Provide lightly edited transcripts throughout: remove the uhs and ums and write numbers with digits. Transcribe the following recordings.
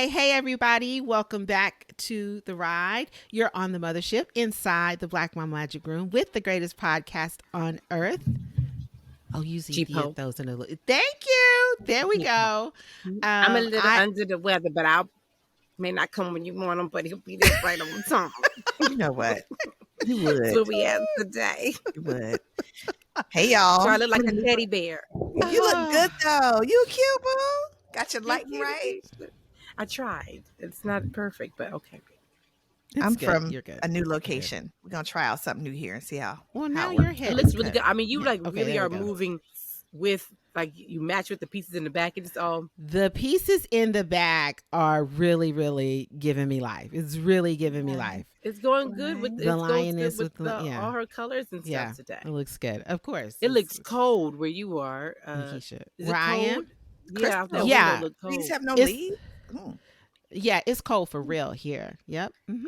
Hey, everybody. Welcome back to The Ride. You're on the mothership inside the Black Mama Magic Room with the greatest podcast on earth. Oh, usually Thea those in a little. Thank you. There we go. I'm a little under the weather, but I may not come when you want him, but he'll be there right on time. You know what? You would. That's what we have today. You would. Hey, y'all. So I look like a teddy bear. You look good, though. You cute, boo. Got your lighting right. I tried. It's not perfect, but okay. I'm from a new location. We're going to try out something new here and see how. Well, now your head looks really good. I mean, you really are moving with, like, you match with the pieces in the back. It's all. The pieces in the back are really, really giving me life. It's really giving me life. It's going good with the lioness with all her colors and stuff today. It looks good. Of course. It looks cold where you are. Where I am? Yeah. These have no leaves? Yeah, it's cold for real here. Yep. Mm-hmm.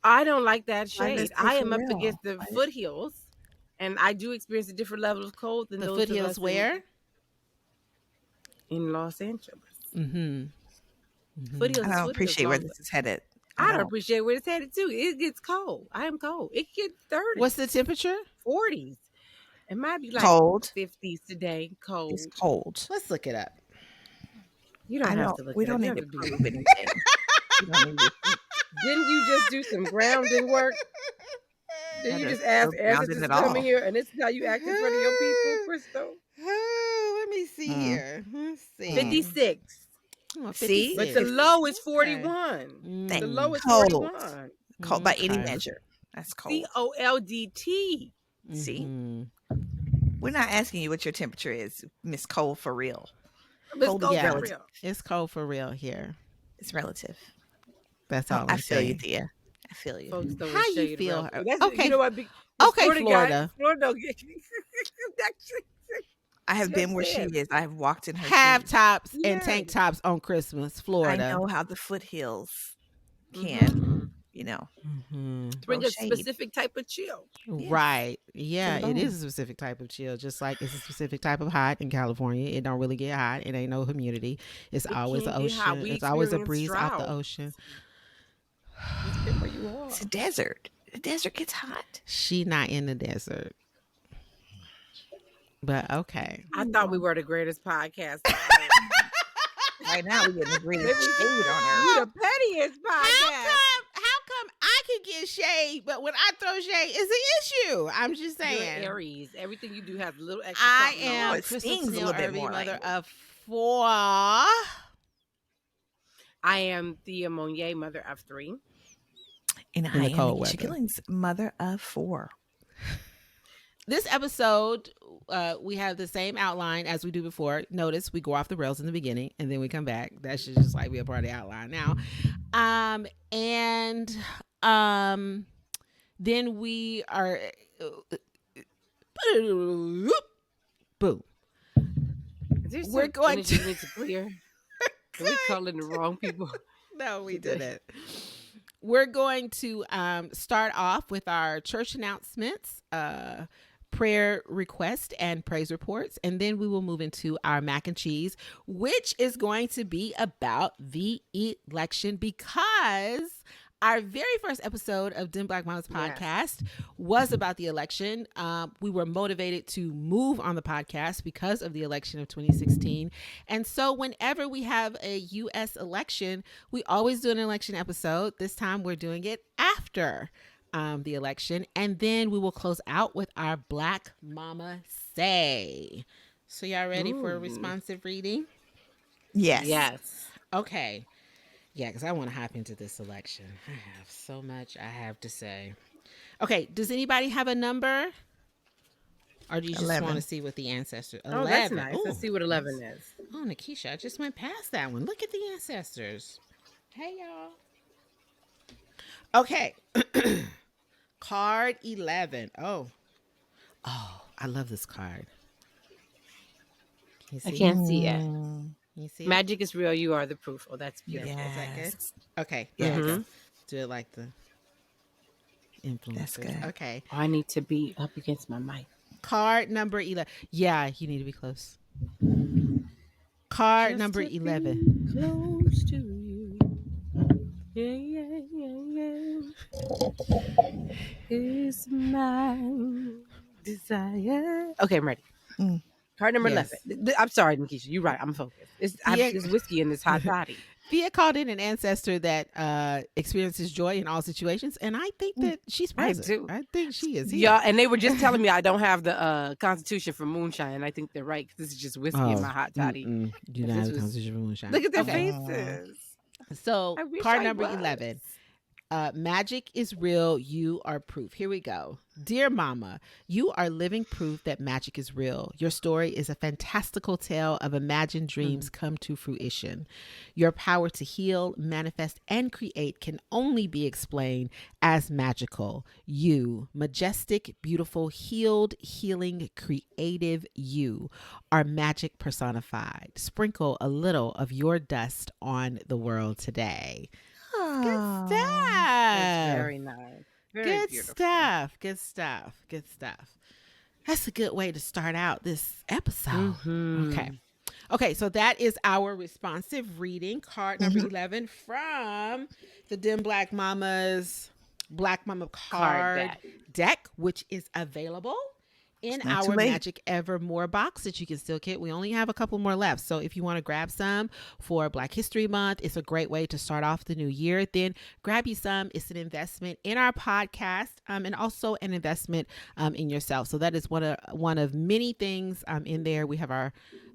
I don't like that shade. I am up against the foothills, and I do experience a different level of cold than the those foothills where? In Los Angeles. Mm-hmm. Foothills. I don't appreciate where this is headed. I don't appreciate where it's headed too. It gets cold. I am cold. It gets 30. What's the temperature? 40s. It might be like cold. 50s today. Cold. It's cold. Let's look it up. You don't have to look. We don't need to prove anything. Didn't you just do some grounding work? Did you just ask Esther to come in here and this is how you act in front of your people, Crystal? Let me see here. Let's see. 56. Oh, see? But the low is 41. The low is 41. Cold by any measure. That's cold. COLDT. See? We're not asking you what your temperature is, Miss Cole, for real. Cold is relative. It's cold for real here. It's relative. That's all I feel you, Thea. I feel you. Folks don't how you feel? Okay. You know what? Florida. Florida. I have been where she is. I have walked in her half tops and tank tops on Christmas, Florida. I know how the foothills can, bring a specific type of chill. Right. Yeah, it is a specific type of chill, just like it's a specific type of hot in California. It don't really get hot. It ain't no humidity. It's always the ocean. It's always a breeze off the ocean. Where you are. It's a desert. The desert gets hot. She not in the desert. But okay. I thought we were the greatest podcast. Right now we're getting the greatest shade on her. You the pettiest podcast. How come I can get shade, but when I throw shade, it's an issue? I'm just saying. You're Aries. Everything you do has a little extra. I am it Crystal stings a Snell little bit Irving, more. mother of 4. I am Thea Monyee, mother of 3. And I am Keisha Killings, mother of 4. This episode, we have the same outline as we do before. Notice we go off the rails in the beginning and then we come back. That should just like be a part of the outline now. Then we are boo. We're going to clear. Are we calling the wrong people? No, we didn't. We're going to start off with our church announcements, prayer request, and praise reports. And then we will move into our mac and cheese, which is going to be about the election, because our very first episode of Dim Black Mama's podcast was about the election. We were motivated to move on the podcast because of the election of 2016. And so whenever we have a U.S. election, we always do an election episode. This time we're doing it after the election. And then we will close out with our Black Mama Say. So y'all ready for a responsive reading? Yes. Okay. Yeah, because I want to hop into this election. I have so much I have to say. Okay, does anybody have a number? Or do you just 11. want to see what the ancestors... 11. Oh, that's nice. Let's see what 11 is. Oh, Nikisha, I just went past that one. Look at the ancestors. Hey, y'all. Okay. Card 11. Oh, I love this card. I can't see it. You see Magic is real. You are the proof. Oh, that's beautiful. Yes. Is that good? Okay. Yes. Mm-hmm. Do it like the influencer. That's good. Okay. Oh, I need to be up against my mic. Card number 11. Yeah, you need to be close. Card Just number to be 11. Close to you. Is my desire. Okay, I'm ready. Card number Yes. 11. I'm sorry, Nikisha. You're right. I'm focused. There's whiskey in this hot toddy. Thea called in an ancestor that experiences joy in all situations, and I think that she's present. do. I think she is here. Yeah, and they were just telling me I don't have the constitution for moonshine, and I think they're right. This is just whiskey in my hot toddy. You don't have the constitution for moonshine. Look at their faces. So card number 11. Magic is real. You are proof. Here we go. Dear Mama, you are living proof that magic is real. Your story is a fantastical tale of imagined dreams come to fruition. Your power to heal, manifest, and create can only be explained as magical. You, majestic, beautiful, healed, healing, creative you, are magic personified. Sprinkle a little of your dust on the world today. Good stuff. That's very nice. Very beautiful. Good stuff. That's a good way to start out this episode. Okay, so that is our responsive reading, card number 11 from the Dim Black Mama's Black Mama card deck, which is available in our Magic Evermore box that you can still get. We only have a couple more left. So if you want to grab some for Black History Month, it's a great way to start off the new year. Then grab you some. It's an investment in our podcast and also an investment in yourself. So that is one of many things in there. We have our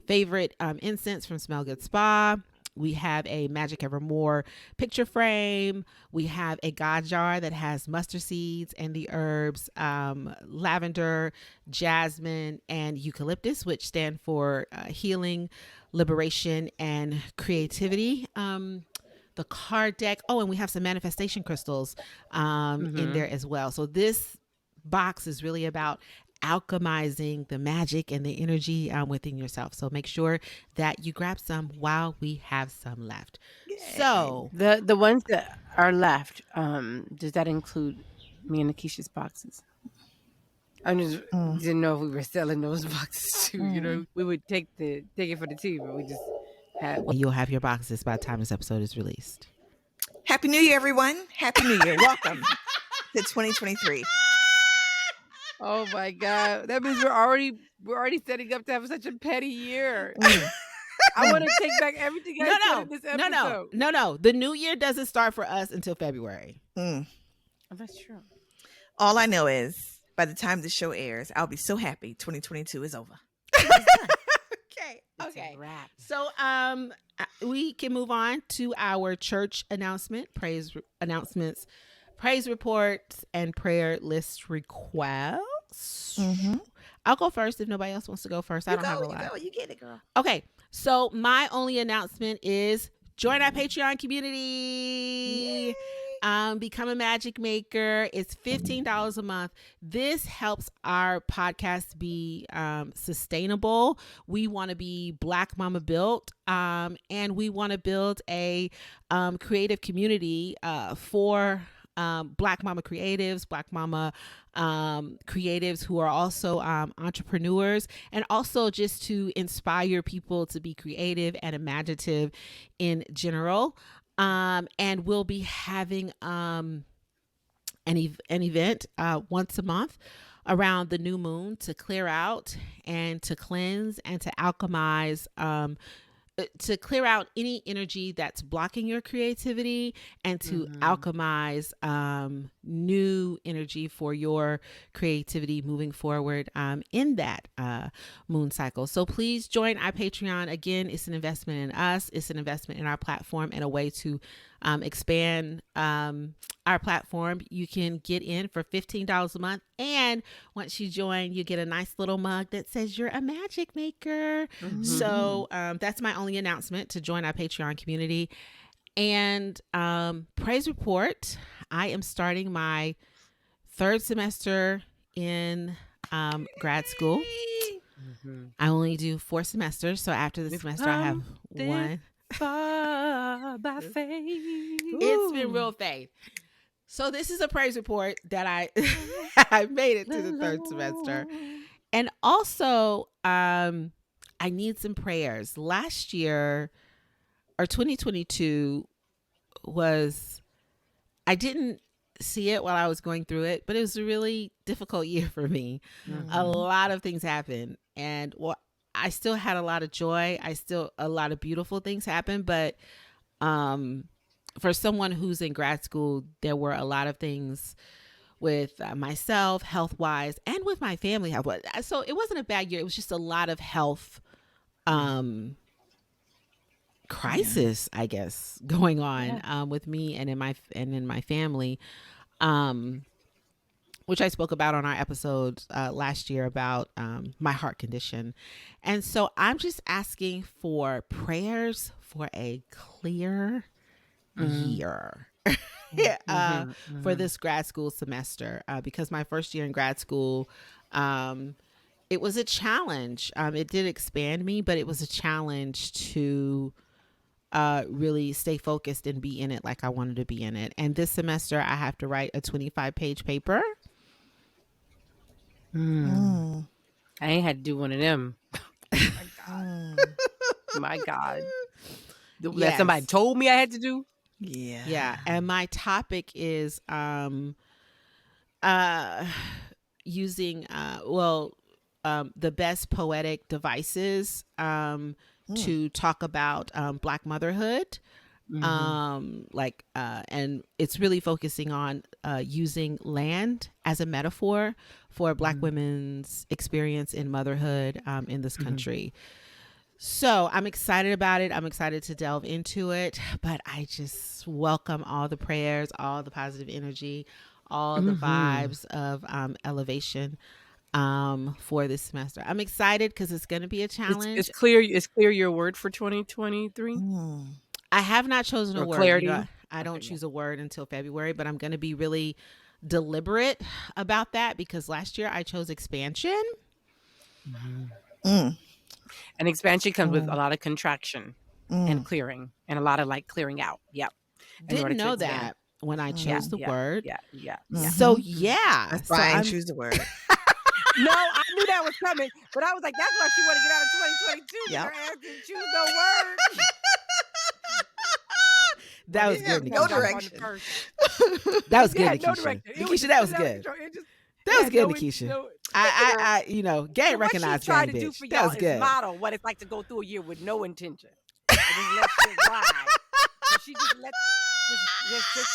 favorite incense from Smell Good Spa. We have a Magic Evermore picture frame. We have a God jar that has mustard seeds and the herbs lavender, jasmine, and eucalyptus, which stand for healing, liberation, and creativity. The card deck. Oh, and we have some manifestation crystals in there as well. So this box is really about alchemizing the magic and the energy within yourself. So make sure that you grab some while we have some left. Yay. So the ones that are left, does that include me and Nikisha's boxes? I just didn't know if we were selling those boxes too. You know, we would take it for the tea, but we just have. Well, you'll have your boxes by the time this episode is released. Happy New Year, everyone! Happy New Year! Welcome to 2023. Oh my God! That means we're already setting up to have such a petty year. I want to take back everything I said in this episode. No. The new year doesn't start for us until February. Oh, that's true. All I know is by the time the show airs, I'll be so happy 2022 is over. Okay. So we can move on to our church praise reports, and prayer list requests. I'll go first if nobody else wants to go first. I don't have a lot. You get it, girl. Okay, so my only announcement is join our Patreon community. Become a magic maker. It's $15 a month. This helps our podcast be sustainable. We want to be Black Mama built, and we want to build a creative community for Black Mama creatives, Black Mama creatives who are also entrepreneurs, and also just to inspire people to be creative and imaginative in general. And we'll be having an event once a month around the new moon to clear out and to cleanse and to alchemize, to clear out any energy that's blocking your creativity and to alchemize new energy for your creativity moving forward in that moon cycle. So please join our Patreon. Again, it's an investment in us. It's an investment in our platform and a way to expand our platform. You can get in for $15 a month, and once you join, you get a nice little mug that says you're a magic maker. So that's my only announcement, to join our Patreon community. And praise report, I am starting my third semester in grad school. I only do 4 semesters, so after the semester I have one. Far by faith. It's been real faith. So this is a praise report that I made it to the third semester. And also I need some prayers. Last year, or 2022, was I didn't see it while I was going through it, but it was a really difficult year for me. A lot of things happened, and I still had a lot of joy. A lot of beautiful things happened, but for someone who's in grad school, there were a lot of things with myself, health wise, and with my family health. So it wasn't a bad year. It was just a lot of health crisis, I guess, going on with me and in my family, which I spoke about on our episode last year about my heart condition. And so I'm just asking for prayers for a clear year for this grad school semester, because my first year in grad school, it was a challenge. It did expand me, but it was a challenge to really stay focused and be in it like I wanted to be in it. And this semester I have to write a 25-page paper. I ain't had to do one of them. My God. That somebody told me I had to do. Yeah. And my topic is using the best poetic devices to talk about Black motherhood. And it's really focusing on using land as a metaphor for Black women's experience in motherhood in this country. So I'm excited about it. I'm excited to delve into it, but I just welcome all the prayers, all the positive energy, all the vibes of elevation for this semester. I'm excited because it's going to be a challenge. It's clear your word for 2023. I have not chosen a word. Clarity. I don't choose a word until February, but I'm going to be really deliberate about that because last year I chose expansion. And expansion comes with a lot of contraction and clearing and a lot of clearing out. Yep. Didn't know that when I chose the word. Yeah. So yeah. That's why I didn't choose the word. No, I knew that was coming, but I was like, that's why she wanted to get out of 2022. Yep. Her ass didn't choose no word. That was good. No direction. That was good, No Nikisha. direction. Nikisha, that was good. That was good, Nikisha. I gang recognized gang, bitch. That was good. Model what it's like to go through a year with no intention. And just let shit ride. So she just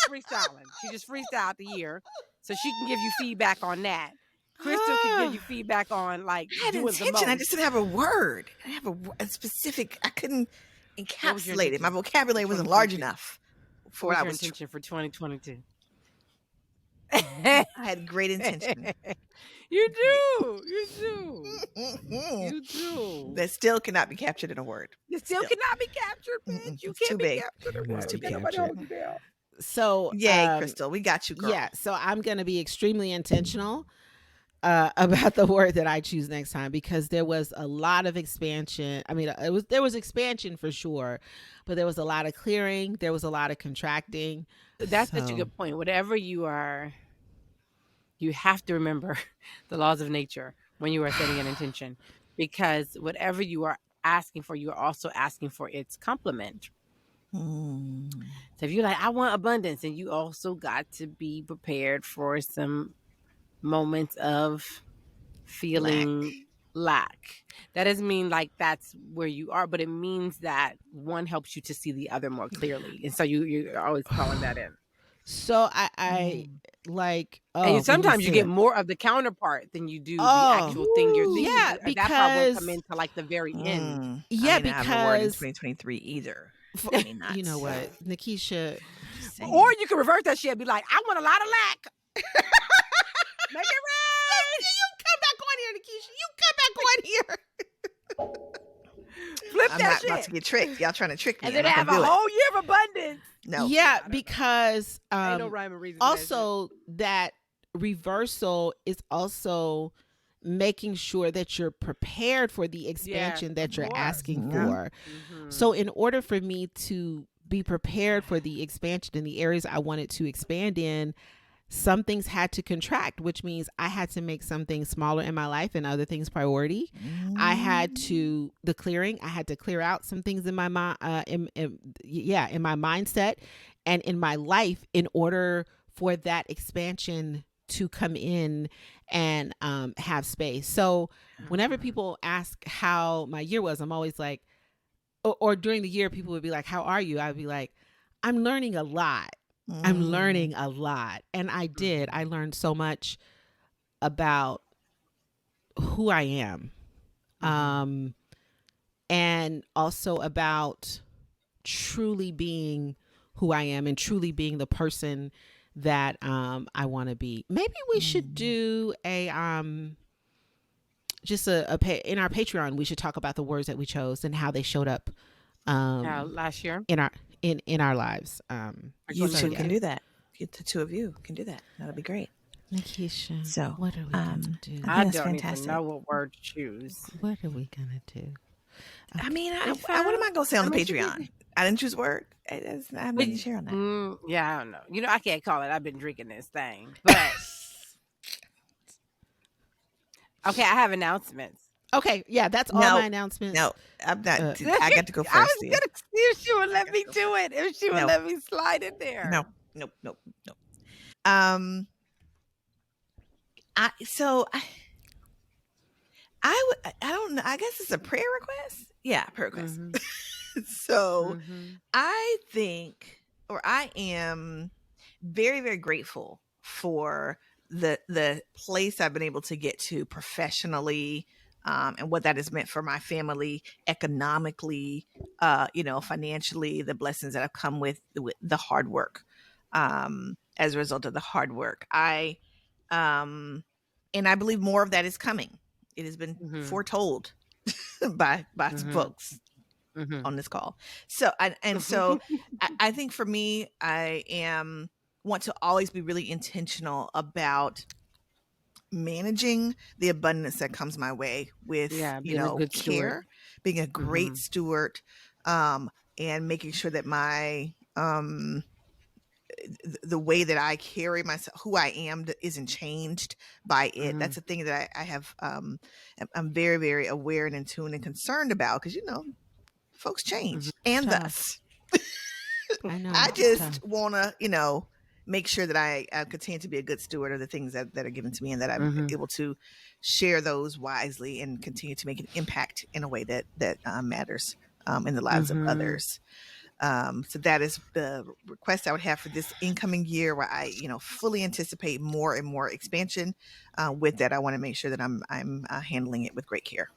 freestyling. She just freestyled the year, so she can give you feedback on that. Crystal can give you feedback on I had intention. I just didn't have a word. I have a specific. I couldn't encapsulate it. My vocabulary wasn't large enough for what I was intention for 2022. I had great intention. You do. That still cannot be captured in a word. It still cannot be captured, bitch. You can't be captured in a word. It's too big. So yay, Crystal, we got you, girl. Yeah, so I'm gonna be extremely intentional about the word that I choose next time because there was a lot of expansion. I mean, there was expansion for sure, but there was a lot of clearing. There was a lot of contracting. That's such a good point. Whatever you are, you have to remember the laws of nature when you are setting an intention, because whatever you are asking for, you are also asking for its complement. So if you're like, I want abundance, and you also got to be prepared for some moments of feeling lack. That doesn't mean that's where you are, but it means that one helps you to see the other more clearly, and so you're always calling that in. So I and sometimes you get more of the counterpart than you do the actual thing you're thinking. Yeah, because that part won't come into the very end. Yeah, I mean, because I have a word in 2023 either. You know what, Nikisha? Or you can reverse that shit and be like, I want a lot of lack. Make it right. You come back on here, Nikisha. You come back on here. Flip I'm that not shit. about to get tricked. Y'all trying to trick me. And then have a whole year of abundance. No. Yeah, because ain't no rhyme or reason. Also that reversal is also making sure that you're prepared for the expansion that you're asking for. So in order for me to be prepared for the expansion in the areas I wanted to expand in, some things had to contract, which means I had to make some things smaller in my life and other things priority. I had to I had to clear out some things in my mind, in my mindset and in my life in order for that expansion to come in and have space. So whenever people ask how my year was, I'm always like, or during the year, people would be like, how are you? I'd be like, I'm learning a lot. I'm learning a lot. And I did. I learned so much about who I am. And also about truly being who I am and truly being the person that I want to be. Maybe we should do a just in our Patreon. We should talk about the words that we chose and how they showed up last year in our lives. You two can do that. The two of you can do that. That'll be great. Nikisha, so what are we gonna do? I don't even know what word to choose. What are we gonna do? I mean, what am I gonna say on the Patreon? I didn't choose word. I have nothing to share on that. Yeah, I don't know. I can't call it. I've been drinking this thing, but okay, I have announcements. Okay, yeah, that's all my announcements. No, I'm not. I got to go first. I was gonna see if she would let me do it. If she would let me slide in there. No. I don't know. I guess it's a prayer request. Yeah, prayer request. So I think, or I am very, very grateful for the place I've been able to get to professionally, and what that has meant for my family economically, financially, the blessings that have come with the hard work, as a result of the hard work. And I believe more of that is coming. It has been foretold by some folks on this call. So, I think for me, I want to always be really intentional about managing the abundance that comes my way with, care, being a great steward, and making sure that my, the way that I carry myself, who I am, isn't changed by it. That's a thing that I have, I'm very, very aware and in tune and concerned about, because, folks change. And thus, I know. I just want to, make sure that I continue to be a good steward of the things that are given to me, and that I'm able to share those wisely and continue to make an impact in a way that matters in the lives of others. So that is the request I would have for this incoming year, where I, fully anticipate more and more expansion. With that, I want to make sure that I'm handling it with great care.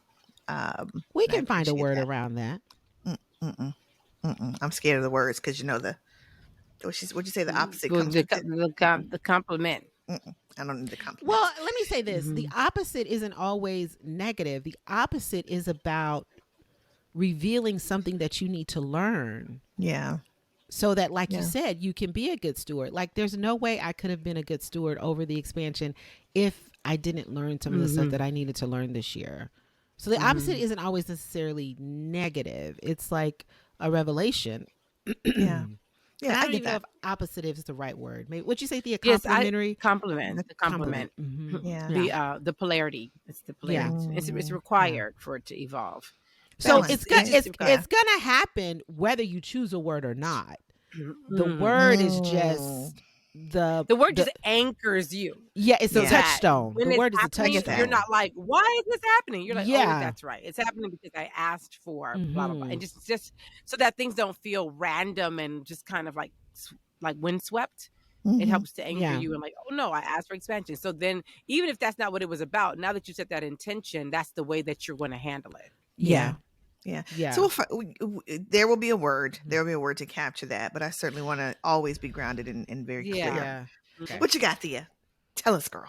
We can find a word around that. I'm scared of the words, because what'd you say? The opposite comes with it. The compliment. I don't need the compliment. Well, let me say this: the opposite isn't always negative. The opposite is about revealing something that you need to learn. Yeah. So that, like you said, you can be a good steward. Like, there's no way I could have been a good steward over the expansion if I didn't learn some of the stuff that I needed to learn this year. So the opposite isn't always necessarily negative. It's like a revelation. Yeah. Yeah, I don't even know if opposite is the right word. Maybe what'd you say? The complementary compliment. The compliment. Yeah. The polarity. It's the polarity. Yeah. It's required for it to evolve. So it's gonna happen whether you choose a word or not. The word is just the word just anchors you. Yeah, it's a touchstone. When the word is a touchstone. You're not like, why is this happening? You're like, oh, that's right. It's happening because I asked for blah blah blah, and just so that things don't feel random and just kind of like windswept. It helps to anchor you and like, oh no, I asked for expansion. So then, even if that's not what it was about, now that you set that intention, that's the way that you're going to handle it. Yeah. So there will be a word. There will be a word to capture that. But I certainly want to always be grounded and very clear. Yeah. Okay. What you got, Thea? Tell us, girl.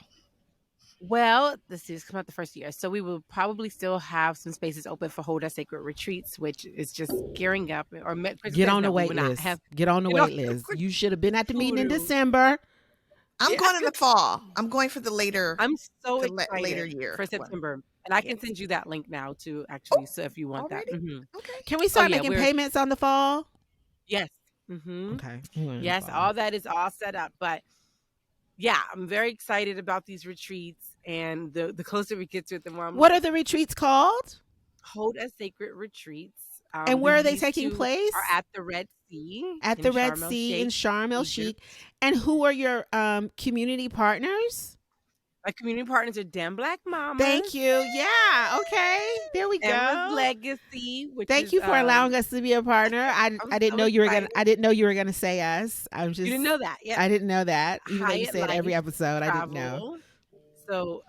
Well, this is coming out the first year, so we will probably still have some spaces open for Hold Our Sacred Retreats, which is just gearing up. Or get on the wait list. Get on the wait list. You should have been at the meeting in December. I'm going in the fall. I'm going for the later. I'm so excited later year for September, and I can send you that link now too. Actually, so if you want that, okay. Can we start making payments on the fall? Yes. Okay. Yes, all that is all set up, but. Yeah, I'm very excited about these retreats, and the closer we get to it, the more What are the retreats called? Hold Us Sacred Retreats. And where are they taking place? Are at the Red Sea. At the Red Sea in Sharm El Sheikh. And who are your community partners? My community partners are Damn Black Mamas. Thank you. Yeah. Okay. There we Emma's go. Legacy. Thank you for allowing us to be a partner. I didn't know you were gonna. I didn't know you were gonna say us. I'm just. You didn't know that. Yeah. I didn't know that. Even though you Hyatt say it every Life episode, I didn't know. Travel. So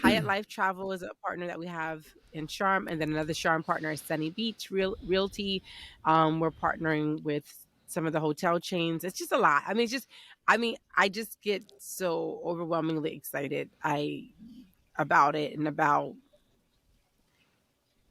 Hyatt Life Travel is a partner that we have in Sharm, and then another Sharm partner is Sunny Beach Realty. We're partnering with some of the hotel chains. It's just a lot. I mean, I just get so overwhelmingly excited about it and about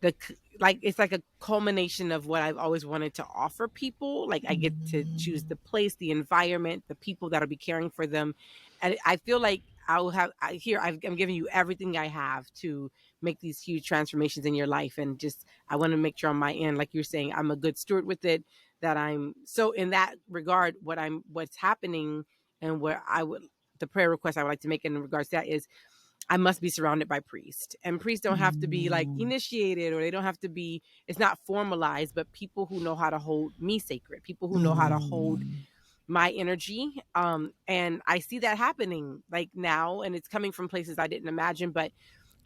it's like a culmination of what I've always wanted to offer people. Like I get to choose the place, the environment, the people that'll be caring for them. And I feel like I'm giving you everything I have to make these huge transformations in your life. And just, I want to make sure on my end, like you're saying, I'm a good steward with it, that I'm so in that regard, what's happening and the prayer request I would like to make in regards to that is, I must be surrounded by priests, and priests don't have to be like initiated, or they don't have to be, it's not formalized, but people who know how to hold me sacred, people who know how to hold my energy. And I see that happening like now, and it's coming from places I didn't imagine. But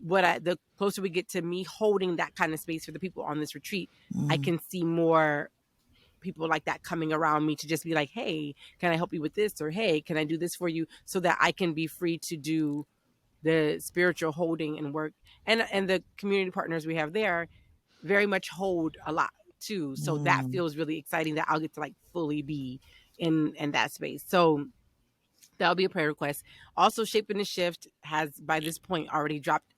the closer we get to me holding that kind of space for the people on this retreat, I can see more people like that coming around me to just be like, hey, can I help you with this? Or hey, can I do this for you? So that I can be free to do the spiritual holding and work. And the community partners we have there very much hold a lot too. So that feels really exciting that I'll get to like fully be in that space. So that'll be a prayer request. Also, Shaping the Shift has by this point already dropped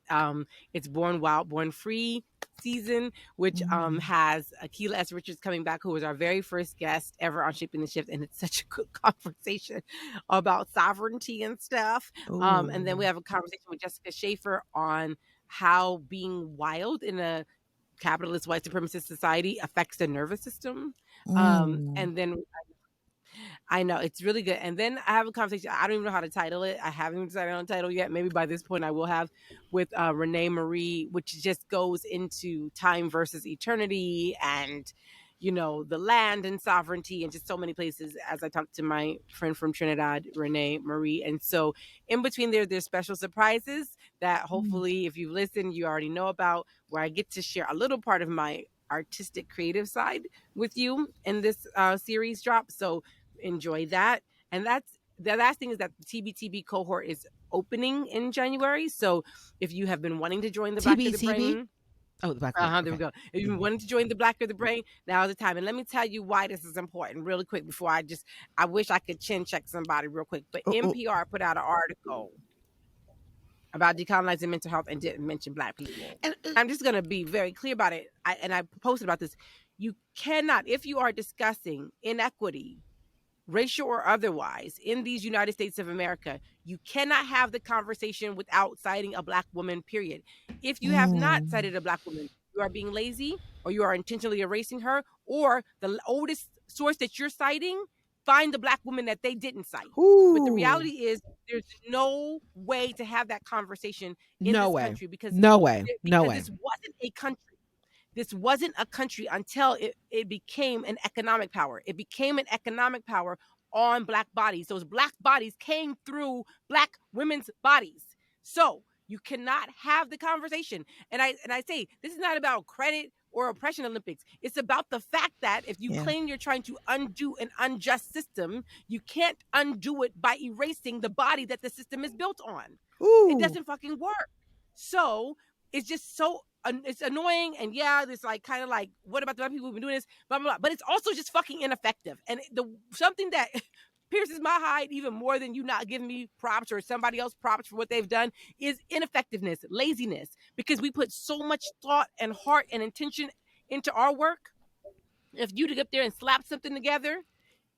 its Born Wild, Born Free season, which has Akilah S. Richards coming back, who was our very first guest ever on Shaping the Shift, and it's such a good conversation about sovereignty and stuff. And then we have a conversation with Jessica Schaefer on how being wild in a capitalist white supremacist society affects the nervous system. And then I know, it's really good. And then I have a conversation, I don't even know how to title it. I haven't decided on a title yet. Maybe by this point I will have, with Renee Marie, which just goes into time versus eternity and, you know, the land and sovereignty and just so many places, as I talked to my friend from Trinidad, Renee Marie. And so in between there's special surprises that hopefully if you listen, you already know about, where I get to share a little part of my artistic creative side with you in this series drop. So enjoy that. And that's the last thing, is that the TBTB cohort is opening in January. So if you have been wanting to join the Black of the Brain, the Black. There we go. If you've been wanting to join the Black of the Brain, now is the time. And let me tell you why this is important really quick before I wish I could chin check somebody real quick. But NPR put out an article about decolonizing mental health and didn't mention Black people. And I'm just going to be very clear about it. I posted about this. You cannot, if you are discussing inequity, racial or otherwise, in these United States of America, you cannot have the conversation without citing a Black woman, period. If you have not cited a Black woman, you are being lazy, or you are intentionally erasing her, or the oldest source that you're citing, find the Black woman that they didn't cite. But the reality is, there's no way to have that conversation in this country, because this wasn't a country. This wasn't a country until it became an economic power. It became an economic power on Black bodies. Those Black bodies came through Black women's bodies. So you cannot have the conversation. And I say, this is not about credit or oppression Olympics. It's about the fact that if you claim you're trying to undo an unjust system, you can't undo it by erasing the body that the system is built on. It doesn't fucking work. So it's just so it's annoying, and there's like kind of like, what about the Black people who've been doing this, blah, blah, blah. But it's also just fucking ineffective. And something that pierces my hide even more than you not giving me props or somebody else props for what they've done is ineffectiveness, laziness, because we put so much thought and heart and intention into our work. If you to get up there and slap something together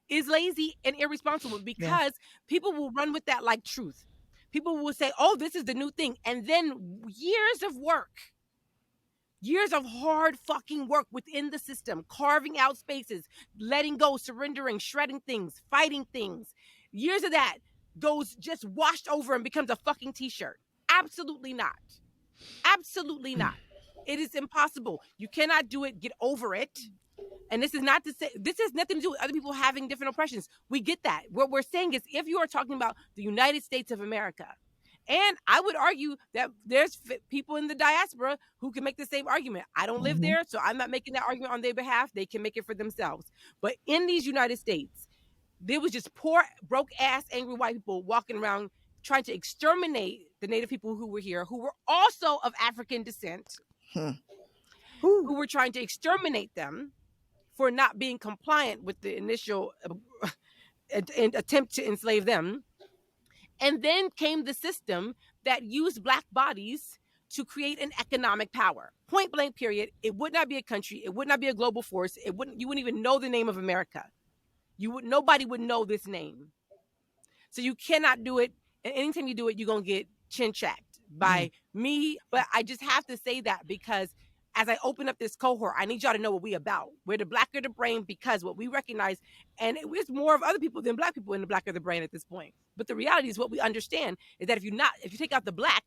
is lazy and irresponsible, because people will run with that like truth. People will say, oh, this is the new thing. And then years of work, years of hard fucking work within the system, carving out spaces, letting go, surrendering, shredding things, fighting things. Years of that goes just washed over and becomes a fucking t-shirt. Absolutely not. Absolutely not. It is impossible. You cannot do it. Get over it. And this is not to say, this has nothing to do with other people having different oppressions. We get that. What we're saying is, if you are talking about the United States of America, and I would argue that there's people in the diaspora who can make the same argument. I don't live there, so I'm not making that argument on their behalf. They can make it for themselves. But in these United States, there was just poor, broke-ass, angry white people walking around trying to exterminate the Native people who were here, who were also of African descent, who were trying to exterminate them for not being compliant with the initial attempt to enslave them. And then came the system that used Black bodies to create an economic power. Point blank, period. It would not be a country. It would not be a global force. You wouldn't even know the name of America. Nobody would know this name. So you cannot do it. And anytime you do it, you're going to get chin-chacked by me. But I just have to say that because as I open up this cohort, I need y'all to know what we about. We're the Blacker the brain, because what we recognize, and it's more of other people than Black people in the Blacker the brain at this point. But the reality is, what we understand is that if you take out the Black,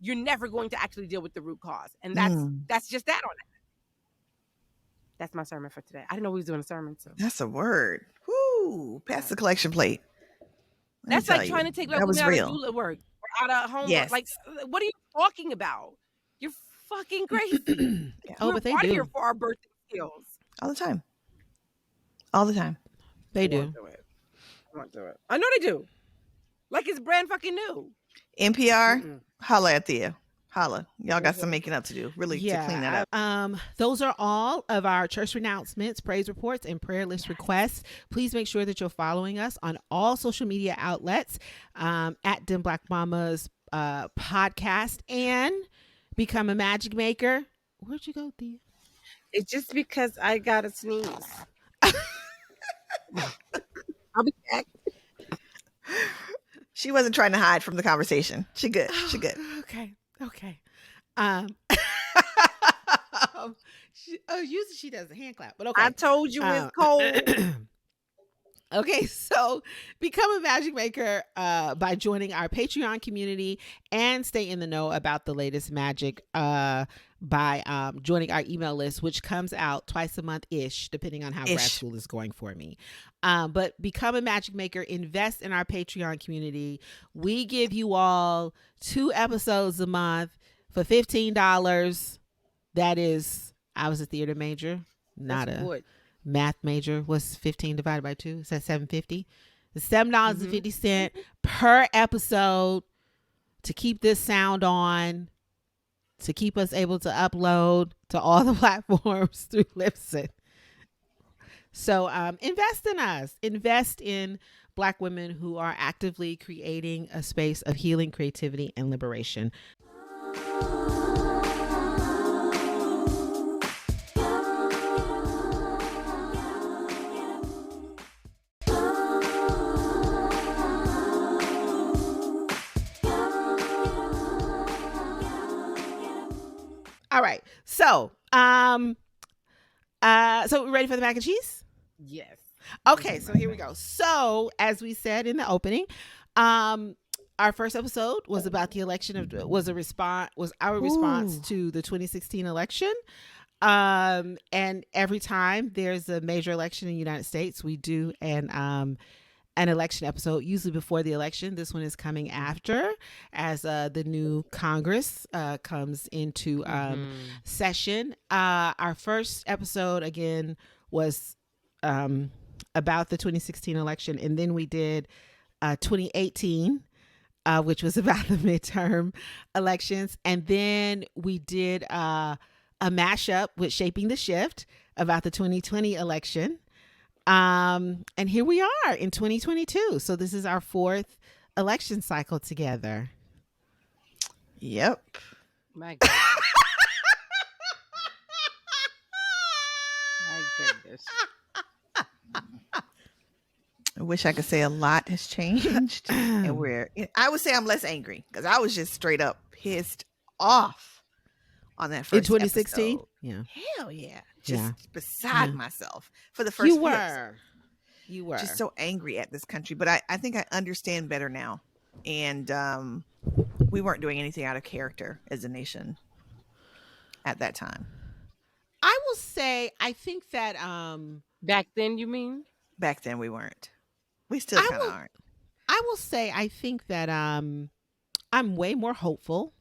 you're never going to actually deal with the root cause. And that's just that on that. That's my sermon for today. I didn't know we was doing a sermon. So that's a word. Woo! Pass the collection plate. That's like trying to take Black women out of doula work or out of homework. Yes. Like, what are you talking about? You're fucking crazy. Oh, but they do. Here for our birthday skills all the time. All the time. They do. I want to do it. I know they do. Like it's brand fucking new. NPR, holla at Thea. Holla. Y'all got some making up to do, really, to clean that up. Those are all of our church announcements, praise reports, and prayer list requests. Please make sure that you're following us on all social media outlets at Dem Black Mama's podcast, and become a magic maker. Where'd you go, Thea? It's just because I got to sneeze. I'll be back. She wasn't trying to hide from the conversation. She good. She good. Okay. Usually she does a hand clap, but okay. I told you it's cold. Okay, so become a magic maker by joining our Patreon community and stay in the know about the latest magic by joining our email list, which comes out twice a month-ish, depending on how grad school is going for me. But become a magic maker, invest in our Patreon community. We give you all 2 episodes a month for $15. That is, I was a theater major, not a math major. What's 15 divided by 2? Is that $7.50? It's $7.50 per episode to keep this sound on, to keep us able to upload to all the platforms through Libsyn. So invest in us. Invest in Black women who are actively creating a space of healing, creativity, and liberation. All right. So, so we ready for the mac and cheese? Yes. Okay. So here we go. So as we said in the opening, our first episode was about the election was our response to the 2016 election. And every time there's a major election in the United States, we do an election episode, usually before the election. This one is coming after, as the new Congress comes into session. Our first episode, again, was about the 2016 election. And then we did 2018, which was about the midterm elections. And then we did a mashup with Shaping the Shift about the 2020 election. And here we are in 2022. So this is our 4th election cycle together. Yep. My God. My goodness. I wish I could say a lot has changed. And I would say I'm less angry, because I was just straight up pissed off on that first in 2016. episode. Yeah. Hell yeah. Just beside myself for the first You were just so angry at this country, but I think I understand better now. And we weren't doing anything out of character as a nation at that time. I will say, I think that back then, you mean? Back then we weren't. We still kind of aren't. I will say, I think that I'm way more hopeful.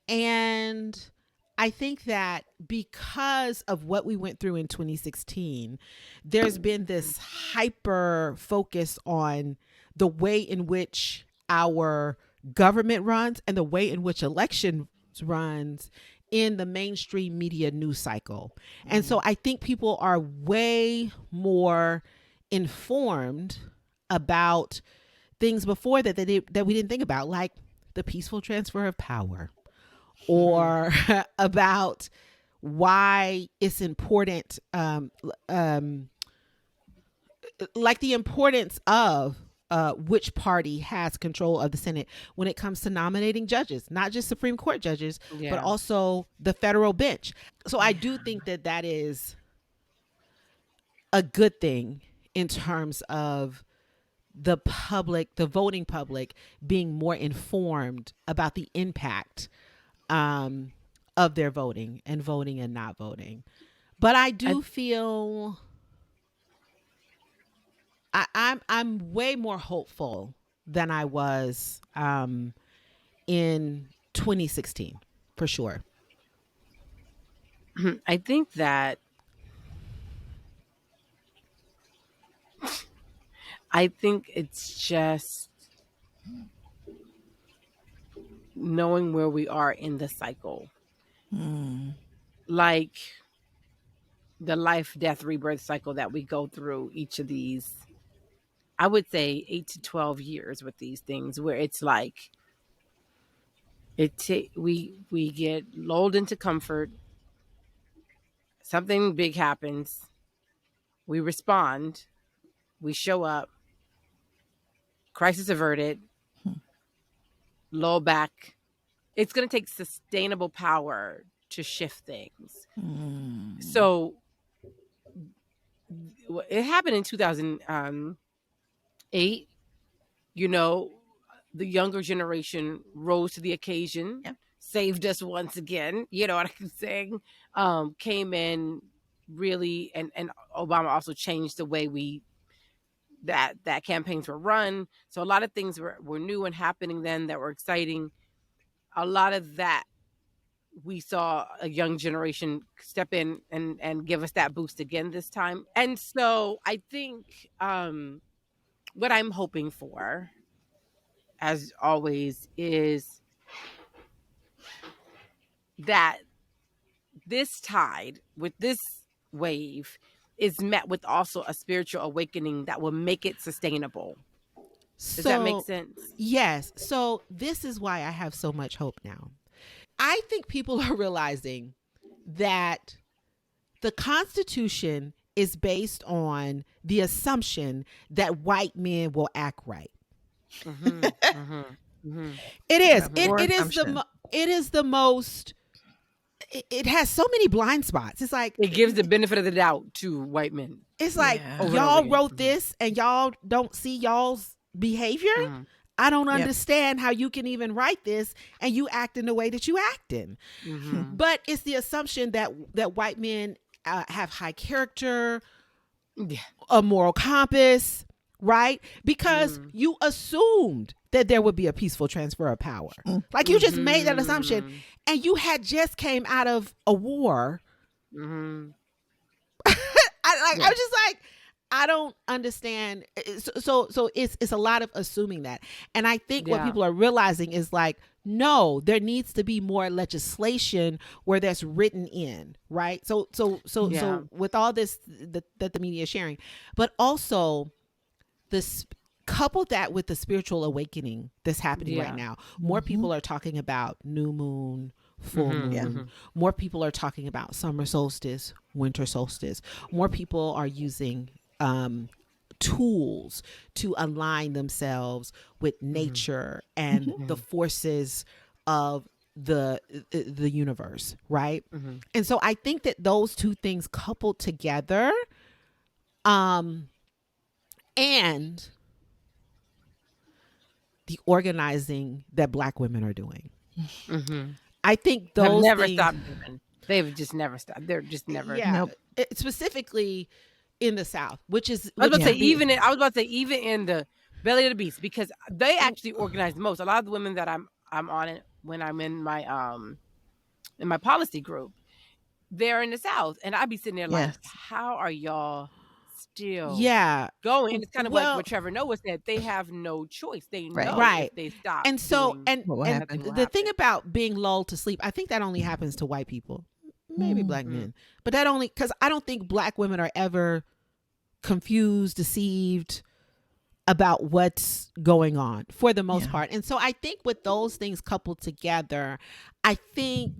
And I think that because of what we went through in 2016, there's been this hyper focus on the way in which our government runs and the way in which elections runs in the mainstream media news cycle. And so I think people are way more informed about things before that that we didn't think about, like the peaceful transfer of power, or about why it's important, like the importance of which party has control of the Senate when it comes to nominating judges, not just Supreme Court judges, but also the federal bench. So I do think that that is a good thing in terms of the public, the voting public, being more informed about the impact of their voting and not voting. But I do feel I'm way more hopeful than I was in 2016, for sure. I think that it's just knowing where we are in the cycle. Like the life, death, rebirth cycle that we go through each of these, I would say 8 to 12 years with these things, where it's like we get lulled into comfort, something big happens, we respond, we show up, crisis averted, lull back. It's going to take sustainable power to shift things. So it happened in 2008. You know, the younger generation rose to the occasion, saved us once again. You know what I'm saying? Came in really, and Obama also changed the way that campaigns were run. So a lot of things were new and happening then that were exciting. A lot of that, we saw a young generation step in and give us that boost again this time. And so I think what I'm hoping for, as always, is that this tide with this wave is met with also a spiritual awakening that will make it sustainable. Does that make sense? Yes. So this is why I have so much hope now. I think people are realizing that the Constitution is based on the assumption that white men will act right. It is. It is the most. It has so many blind spots. It's like it gives the benefit of the doubt to white men. It's like y'all wrote this and y'all don't see y'all's behavior. I don't understand how you can even write this and you act in the way that you act in. But it's the assumption that white men have high character, a moral compass, right? Because you assumed that there would be a peaceful transfer of power. Like you just made that assumption, and you had just came out of a war. I was just like, I don't understand. So it's a lot of assuming that. And I think what people are realizing is like, no, there needs to be more legislation where that's written in, right? So with all this that the media is sharing, but also this, couple that with the spiritual awakening that's happening right now. More people are talking about new moon, full moon. More people are talking about summer solstice, winter solstice. More people are using tools to align themselves with nature and the forces of the universe, right? And so I think that those two things coupled together, and the organizing that Black women are doing, I think those have never things, stopped doing. They've just never stopped. They're just never. Yeah, Nope. specifically in the South, which is I was about to say even even in the belly of the beast, because they actually organize the most. A lot of the women that I'm on it when I'm in my policy group, they're in the South, and I'd be sitting there like, Yes. how are y'all still yeah. going? And it's kind of like Well, what Trevor Noah said. They have no choice. They know Right. if they stop. And so doing and What will and happen? the thing about being lulled to sleep, I think that only happens to white people, maybe black men, but that only because I don't think black women are ever confused, deceived about what's going on for the most Yeah. part. And so I think with those things coupled together, I firmly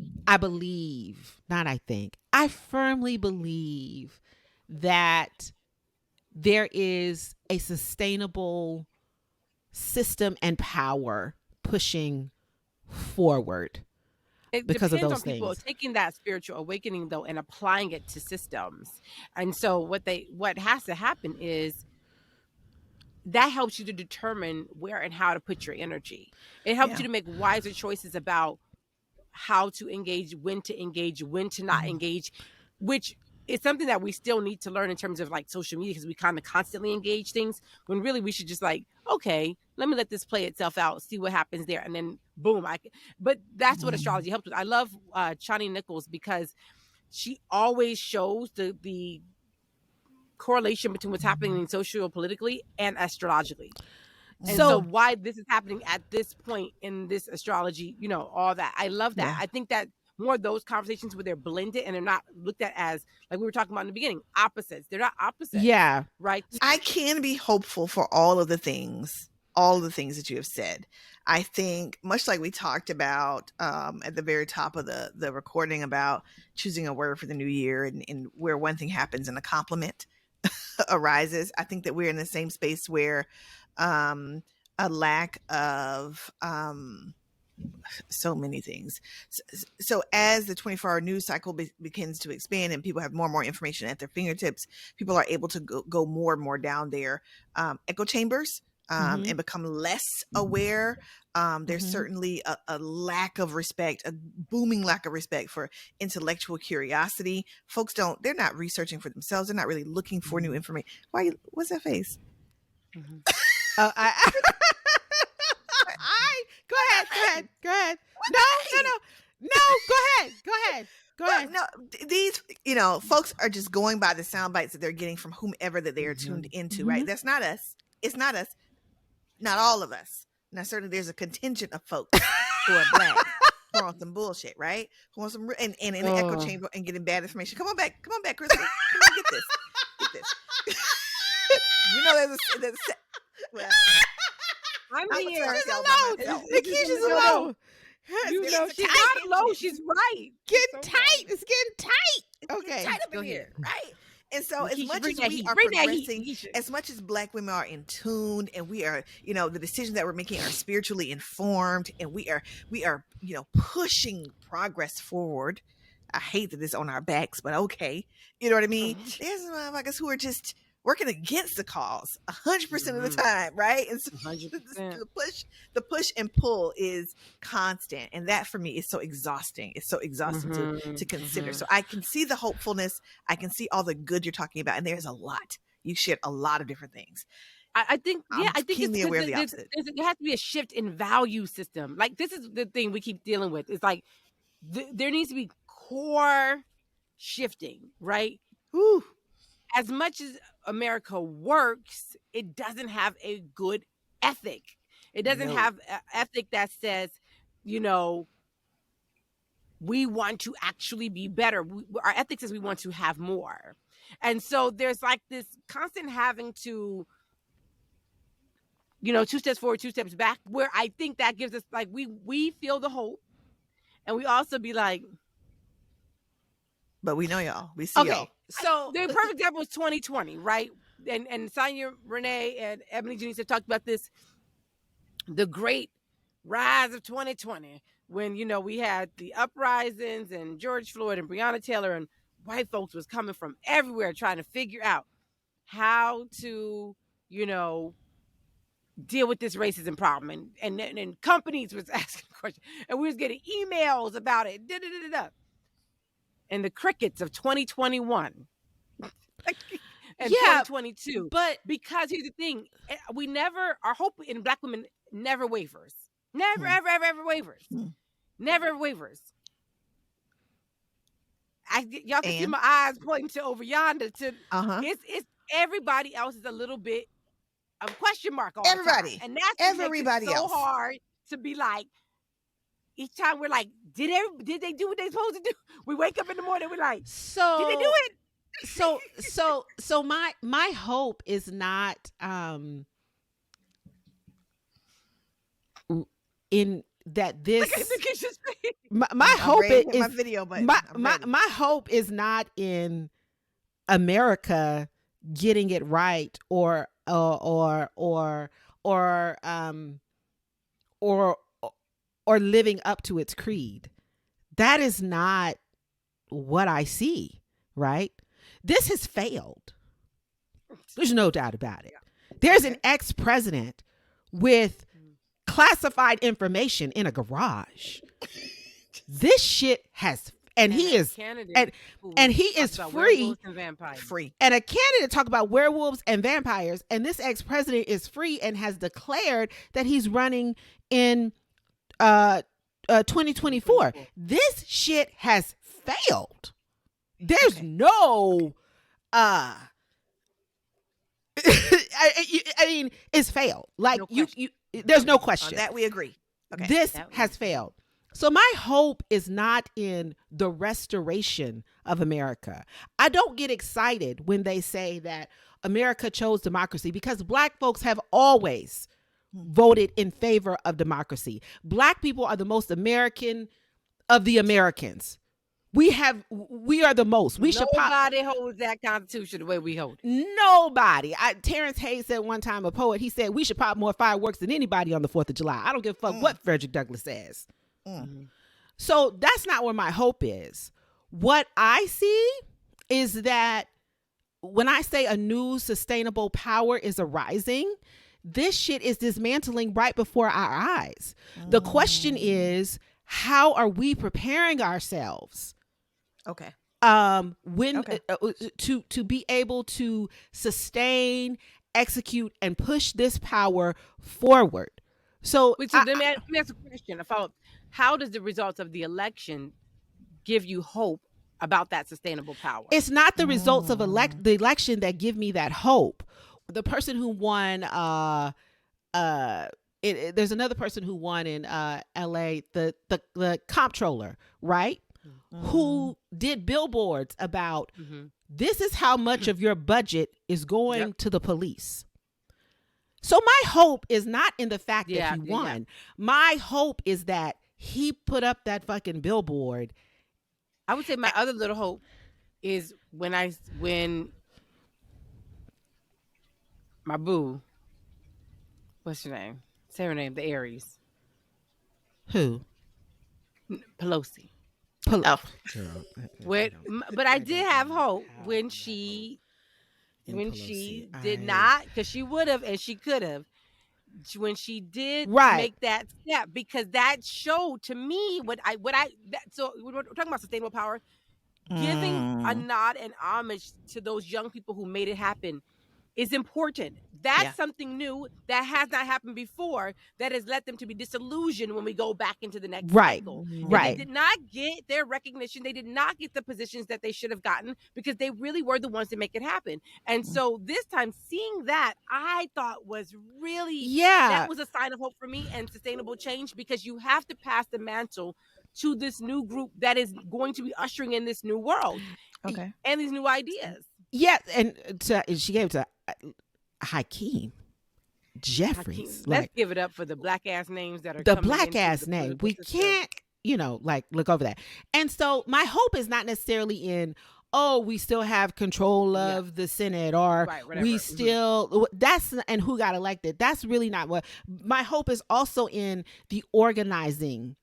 believe that there is a sustainable system and power pushing forward It because of depends those on people things. taking that spiritual awakening though and applying it to systems. And so what has to happen is that helps you to determine where and how to put your energy. It helps you to make wiser choices about how to engage, when to not engage, which is something that we still need to learn in terms of like social media, because we kind of constantly engage things when really we should just like, okay, let me let this play itself out, see what happens there, and then boom. But that's what astrology helps with. I love Chani Nichols because she always shows the correlation between what's happening socio-politically and astrologically. And so why this is happening at this point in this astrology, all that. I love that. Yeah. I think that more of those conversations where they're blended and they're not looked at as, like we were talking about in the beginning, opposites. They're not opposites. Yeah. Right. I can be hopeful for all of the things that you have said. I think much like we talked about at the very top of the recording about choosing a word for the new year, and where one thing happens and a compliment arises. I think that we're in the same space where a lack of so many things. So as the 24-hour news cycle begins to expand and people have more and more information at their fingertips, people are able to go more and more down their echo chambers and become less aware. There's certainly a lack of respect, a booming lack of respect for intellectual curiosity. Folks they're not researching for themselves. They're not really looking for new information. What's that face? Go ahead. No, go ahead. No, these, folks are just going by the sound bites that they're getting from whomever that they are tuned into, right? That's not us. It's not us. Not all of us. Now, certainly there's a contingent of folks who are black who want some bullshit, right? Who want some, and in the echo chamber and getting bad information. Come on back, Crystal. Come on, get this. There's well, I'm here. Nikisha's alone. She's not low. She's right. Getting tight. It's getting tight. Okay. Tight up in here, right? And so Nikisha, as much as we are progressing, as much as black women are in tune, and we are, the decisions that we're making are spiritually informed, and we are, pushing progress forward. I hate that it's on our backs, but okay. You know what I mean? There's some motherfuckers who are just working against the cause 100% of the time, right? And so the push and pull is constant, and that for me is so exhausting. It's so exhausting to consider. So I can see the hopefulness, I can see all the good you're talking about, and there's a lot. You shared a lot of different things. I think keenly aware of the opposite. There has to be a shift in value system. Like, this is the thing we keep dealing with. It's like there needs to be core shifting, right? Whew. As much as America works, it doesn't have a good ethic. It doesn't have an ethic that says, we want to actually be better. Our ethic says we want to have more. And so there's like this constant having to, 2 steps forward, 2 steps back, where I think that gives us, like, we feel the hope, and we also be like, but we know y'all. We see y'all. So the perfect example is 2020, right? And Sonia, Renee, and Ebony Janice have talked about this, the great rise of 2020, when, we had the uprisings and George Floyd and Breonna Taylor, and white folks was coming from everywhere trying to figure out how to, deal with this racism problem. And companies was asking questions, and we was getting emails about it. and the crickets of 2021 and 2022. But because here's the thing, our hope in Black women never wavers. Never, ever, ever, ever wavers. Never ever wavers. Y'all can see my eyes pointing to over yonder. It's everybody else is a little bit of question mark all the time. And that's everybody makes it so else hard to be like, each time we're like, did they do what they supposed to do? We wake up in the morning, we're like, did they do it? So my hope is not in that this my hope is my video, but my hope is not in America getting it right or living up to its creed. That is not what I see, right? This has failed. There's no doubt about it. There's an ex-president with classified information in a garage. This shit has, and he is free. And a candidate talk about werewolves and vampires, and this ex-president is free and has declared that he's running in 2024. This shit has failed. There's no I mean, it's failed. Like you there's no question. That we agree. Okay. This has failed. So my hope is not in the restoration of America. I don't get excited when they say that America chose democracy, because Black folks have always voted in favor of democracy. Black people are the most American of the Americans. We are the most. Nobody holds that Constitution the way we hold it. Nobody. Terrence Hayes said one time, a poet, he said, we should pop more fireworks than anybody on the 4th of July. I don't give a fuck what Frederick Douglass says. So that's not where my hope is. What I see is that when I say a new sustainable power is arising, this shit is dismantling right before our eyes. The question is, how are we preparing ourselves? Okay. To be able to sustain, execute, and push this power forward. So let me ask a question. How does the results of the election give you hope about that sustainable power? It's not the results of the election that give me that hope. The person who won, there's another person who won in LA, the comptroller, right? Who did billboards about this is how much of your budget is going to the police. So my hope is not in the fact that he won. My hope is that he put up that fucking billboard. I would say my other little hope is when my boo, what's her name? Say her name, the Aries. Who? Pelosi. But I did have hope when she did not, because she would have and she could have, when she did make that step, because that showed to me so we're talking about sustainable power, giving a nod and homage to those young people who made it happen is important. That's something new that has not happened before, that has led them to be disillusioned when we go back into the next cycle. Right. They did not get their recognition. They did not get the positions that they should have gotten, because they really were the ones to make it happen. And so this time, seeing that, I thought was really, that was a sign of hope for me and sustainable change, because you have to pass the mantle to this new group that is going to be ushering in this new world. Okay. And these new ideas. Yeah, and she gave it to Hakeem Jeffries. Let's give it up for the black ass names that are the black ass name. We can't, look over that. And so my hope is not necessarily in, we still have control of the Senate, or we still and who got elected. That's really not what my hope is. Also in the organizing.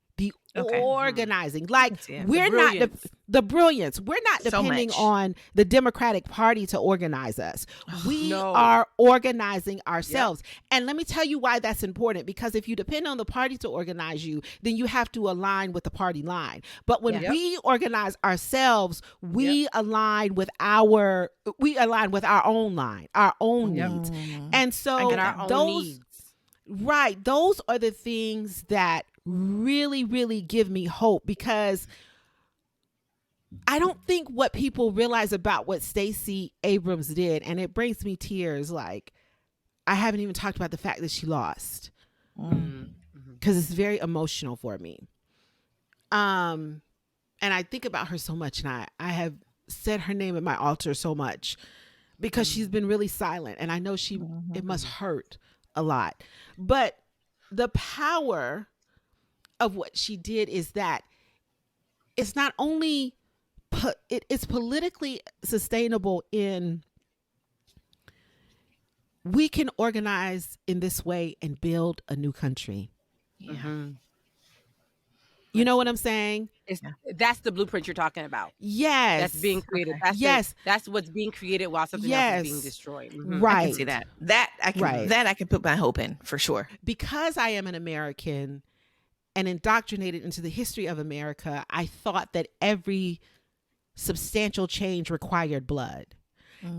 Like, we're not the brilliance. We're not So depending much. on the Democratic Party to organize us. We No. are organizing ourselves. And let me tell you why that's important. Because if you depend on the party to organize you, then you have to align with the party line. But when Yep. we organize ourselves, we align with our own line, our own needs. And so And our own needs. right, those are the things that really, really give me hope, because I don't think what people realize about what Stacey Abrams did, and it brings me tears, like, I haven't even talked about the fact that she lost, because it's very emotional for me. And I think about her so much, and I have said her name at my altar so much, because she's been really silent, and I know it must hurt a lot. But the power of what she did is that it's not only it's politically sustainable in we can organize in this way and build a new country. You know what I'm saying? That's the blueprint you're talking about. Yes. That's being created. That's what's being created while something else is being destroyed. Right. I can see that. That I can put my hope in, for sure. Because I am an American and indoctrinated into the history of America, I thought that every substantial change required blood.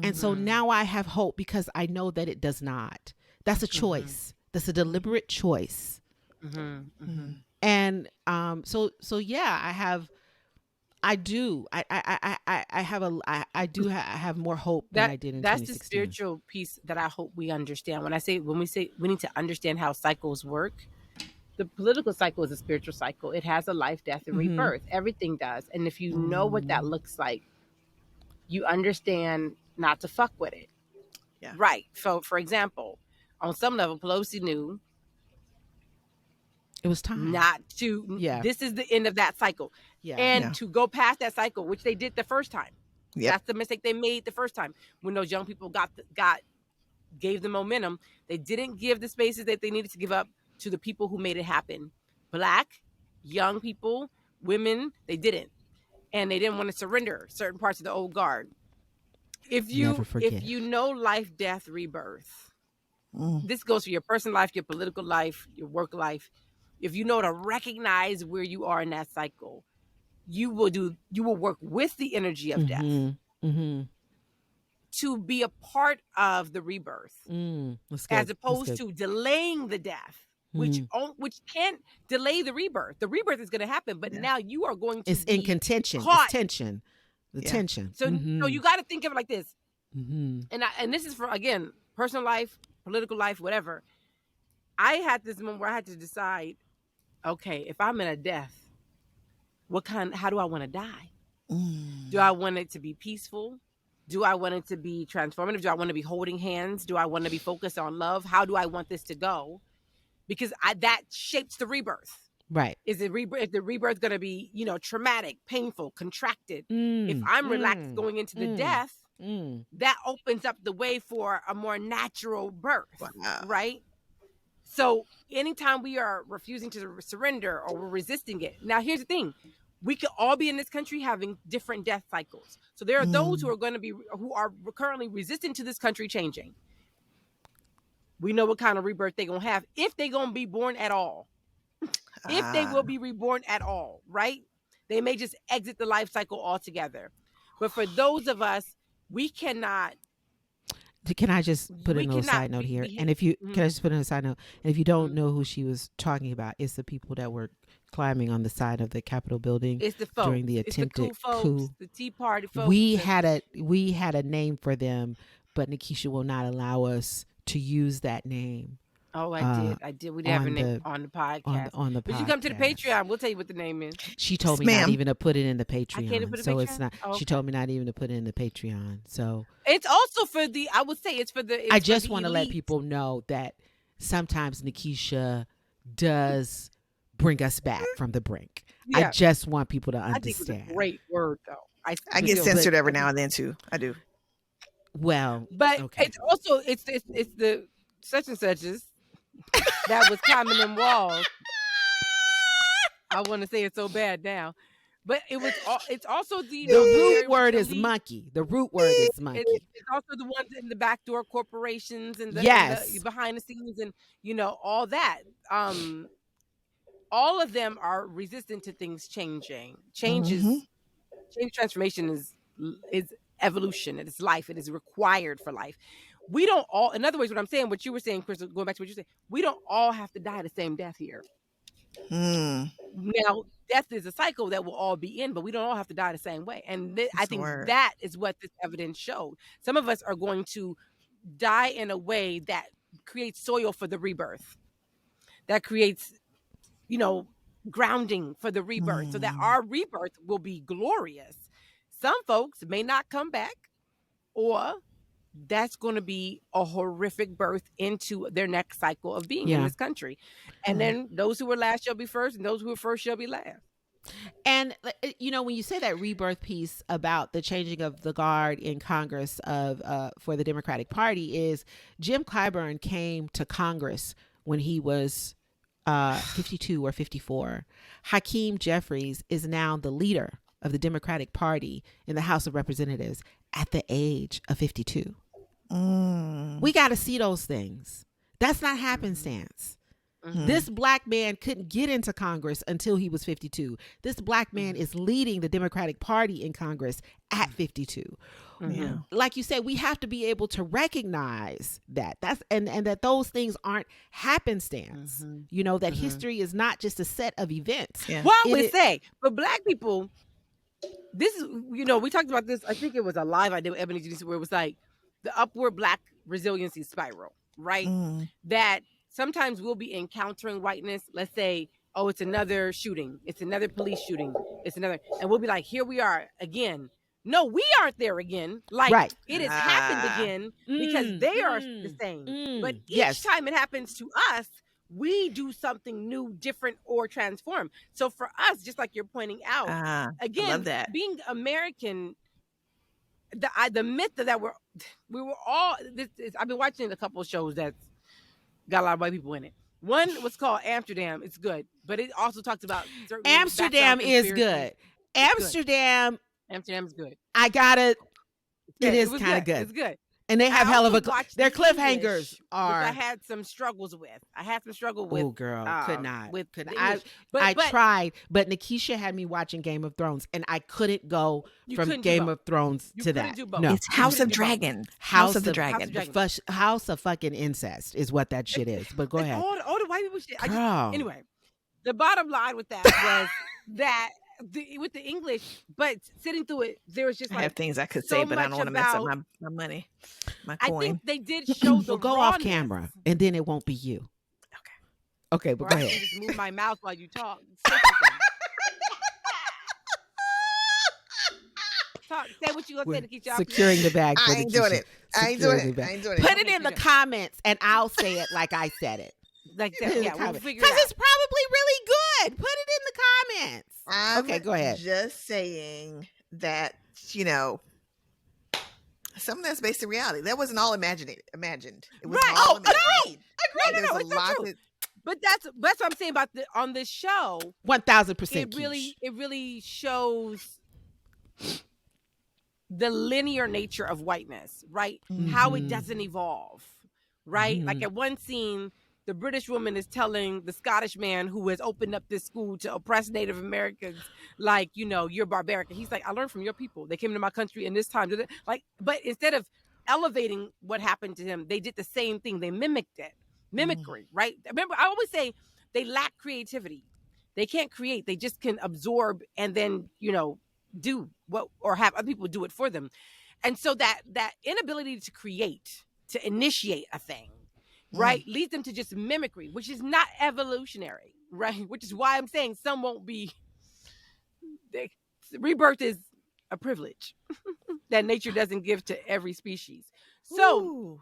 And so now I have hope, because I know that it does not. That's a choice. That's a deliberate choice. And so yeah, I have more hope than I did in 2016. That's the spiritual piece that I hope we understand. When we say we need to understand how cycles work, the political cycle is a spiritual cycle. It has a life, death, and rebirth. Everything does. And if you know what that looks like, you understand not to fuck with it. Yeah. Right. So, for example, on some level, Pelosi knew it was time not to. Yeah. This is the end of that cycle. Yeah. And to go past that cycle, which they did the first time. Yep. That's the mistake they made the first time. When those young people gave the momentum, they didn't give the spaces that they needed to give up to the people who made it happen. Black, young people, women, they didn't. And they didn't want to surrender certain parts of the old guard. If you know life, death, rebirth, this goes for your personal life, your political life, your work life. If you know to recognize where you are in that cycle, you will work with the energy of death to be a part of the rebirth, as opposed to delaying the death. Which can't delay the rebirth. The rebirth is going to happen, but now you are going to. It's in contention. Caught. It's tension. The tension. So you got to think of it like this. And this is for, again, personal life, political life, whatever. I had this moment where I had to decide, okay, if I'm in a death, how do I want to die? Do I want it to be peaceful? Do I want it to be transformative? Do I want to be holding hands? Do I want to be focused on love? How do I want this to go? Because that shapes the rebirth. Right. Is the rebirth going to be, traumatic, painful, contracted? If I'm relaxed going into the death, that opens up the way for a more natural birth. Wow. Right? So anytime we are refusing to surrender or we're resisting it. Now, here's the thing. We could all be in this country having different death cycles. So there are those who are currently resistant to this country changing. We know what kind of rebirth they're going to have, if they're going to be born at all. If they will be reborn at all, right? They may just exit the life cycle altogether. But for those of us, we cannot. Can I just put in a side note here? And if you can I just put in a side note? And if you don't know who she was talking about, it's the people that were climbing on the side of the Capitol building during the attempted coup. The Tea Party folks. We had a name for them, but Nikisha will not allow us to use that name. Oh, I did. We did have a name on the podcast. On the podcast. But you come to the Patreon, we'll tell you what the name is. She told me not even to put it in the Patreon. I can't put it so Patreon? It's not. Oh, okay. She told me not even to put it in the Patreon. So it's also for the. I would say it's for the. I just want to let people know that sometimes Nikisha does bring us back from the brink. Yeah. I just want people to understand. I think it's a great word, though. I get censored every now and then too. I do. Well, but it's also it's the such and suches that was climbing them walls. I want to say it so bad now, But it's also the root word is monkey. The root word is monkey. It's also the ones in the backdoor corporations and the, yes, and the behind the scenes and all that. All of them are resistant to things changing. Change transformation is evolution. It is life. It is required for life. We don't all. In other words, what I'm saying, what you were saying, Crystal, going back to what you said, we don't all have to die the same death here. Now, death is a cycle that we'll all be in, but we don't all have to die the same way. And I think that is what this evidence showed. Some of us are going to die in a way that creates soil for the rebirth, that creates, grounding for the rebirth, so that our rebirth will be glorious. Some folks may not come back, or that's going to be a horrific birth into their next cycle of being in this country. And then those who were last shall be first, and those who were first shall be last. And, when you say that rebirth piece about the changing of the guard in Congress for the Democratic Party, is Jim Clyburn came to Congress when he was 52 or 54. Hakeem Jeffries is now the leader of the Democratic Party in the House of Representatives at the age of 52. We got to see those things. That's not happenstance. This black man couldn't get into Congress until he was 52. This black man is leading the Democratic Party in Congress at 52. Like you said, we have to be able to recognize that and that those things aren't happenstance. That history is not just a set of events. Well, I would say for black people, this is, we talked about this. I think it was a live I did with Ebony Denise, where it was like the upward black resiliency spiral, right? That sometimes we'll be encountering whiteness. Let's say, oh, it's another shooting. It's another police shooting. It's another. And we'll be like, here we are again. No, we aren't there again. Like, it has happened again because they are the same. But each time it happens to us, we do something new, different, or transform. So for us, just like you're pointing out, again, I love that. Being American, the myth that we were all. I've been watching a couple of shows that's got a lot of white people in it. One was called Amsterdam. It's good, but it also talks about Amsterdam is good. Amsterdam is good. I got it. It is kind of good. It's good. And they have hell of a their cliffhangers are. I had some struggles with. Oh, girl, could not. I tried, but Nikisha had me watching Game of Thrones, and I couldn't go from Game of Thrones to that. No, it's House of Dragon. House of the Dragon. House of fucking incest is what that shit is. But go ahead. All the white people shit. Anyway, the bottom line with that was that. With the English, but sitting through it, there was just I have things I could say, but I don't want to mess up my money, my coin. I think they did show the go off camera, and then it won't be you. Okay, but go ahead. I can just move my mouth while you talk. Say what you gonna say to keep y'all securing the bag. I ain't doing it. I ain't doing it. Put it in the comments, and I'll say it like I said it. Like that, we'll figure it out. Because it's probably really good. Put it in the comments. Okay, go ahead. Just saying that, some of that's based in reality. That wasn't all imagined. It was all imagined. Agreed. No, it's not true. But that's what I'm saying about on this show. 1000%. It really shows the linear nature of whiteness, right? How it doesn't evolve, right? Like at one scene, the British woman is telling the Scottish man who has opened up this school to oppress Native Americans, like, you're barbaric. And he's like, I learned from your people. They came to my country in this time. But instead of elevating what happened to him, they did the same thing. They mimicked it. Mimicry, right? Remember, I always say they lack creativity. They can't create. They just can absorb and then, do what, or have other people do it for them. And so that inability to create, to initiate a thing, right, leads them to just mimicry, which is not evolutionary, right? Which is why I'm saying some won't be. Rebirth is a privilege that nature doesn't give to every species. So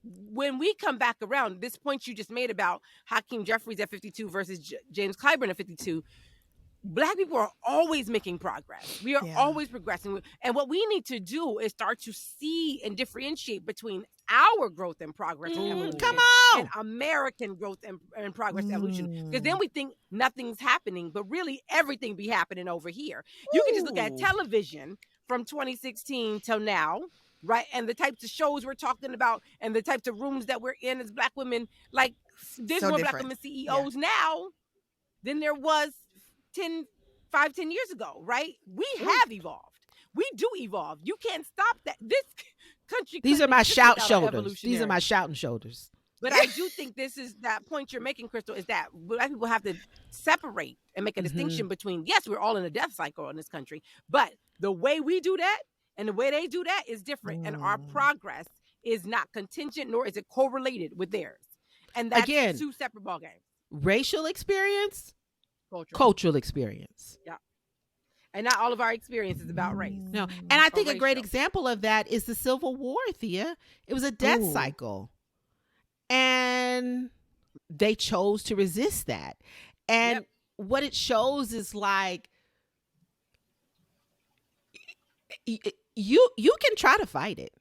when we come back around, this point you just made about Hakeem Jeffries at 52 versus James Clyburn at 52, Black people are always making progress. We are always progressing. And what we need to do is start to see and differentiate between our growth and progress and evolution. Come on. And American growth and progress and evolution. Because then we think nothing's happening, but really everything be happening over here. You can just look at television from 2016 till now, right? And the types of shows we're talking about and the types of rooms that we're in as Black women, like there's more Black women CEOs now than there was 10 years ago, right? We have evolved. We do evolve. You can't stop that. This country. These are my shout shoulders. These are my shouting shoulders. But I do think this is that point you're making, Crystal, is that Black people have to separate and make a distinction between, yes, we're all in a death cycle in this country, but the way we do that and the way they do that is different. And our progress is not contingent, nor is it correlated with theirs. And that's again, 2 separate ballgames. Racial experience, cultural experience. Yeah. And not all of our experience is about race. No. And I think a great example of that is the Civil War, Thea. It was a death cycle. And they chose to resist that. And what it shows is like, you can try to fight it.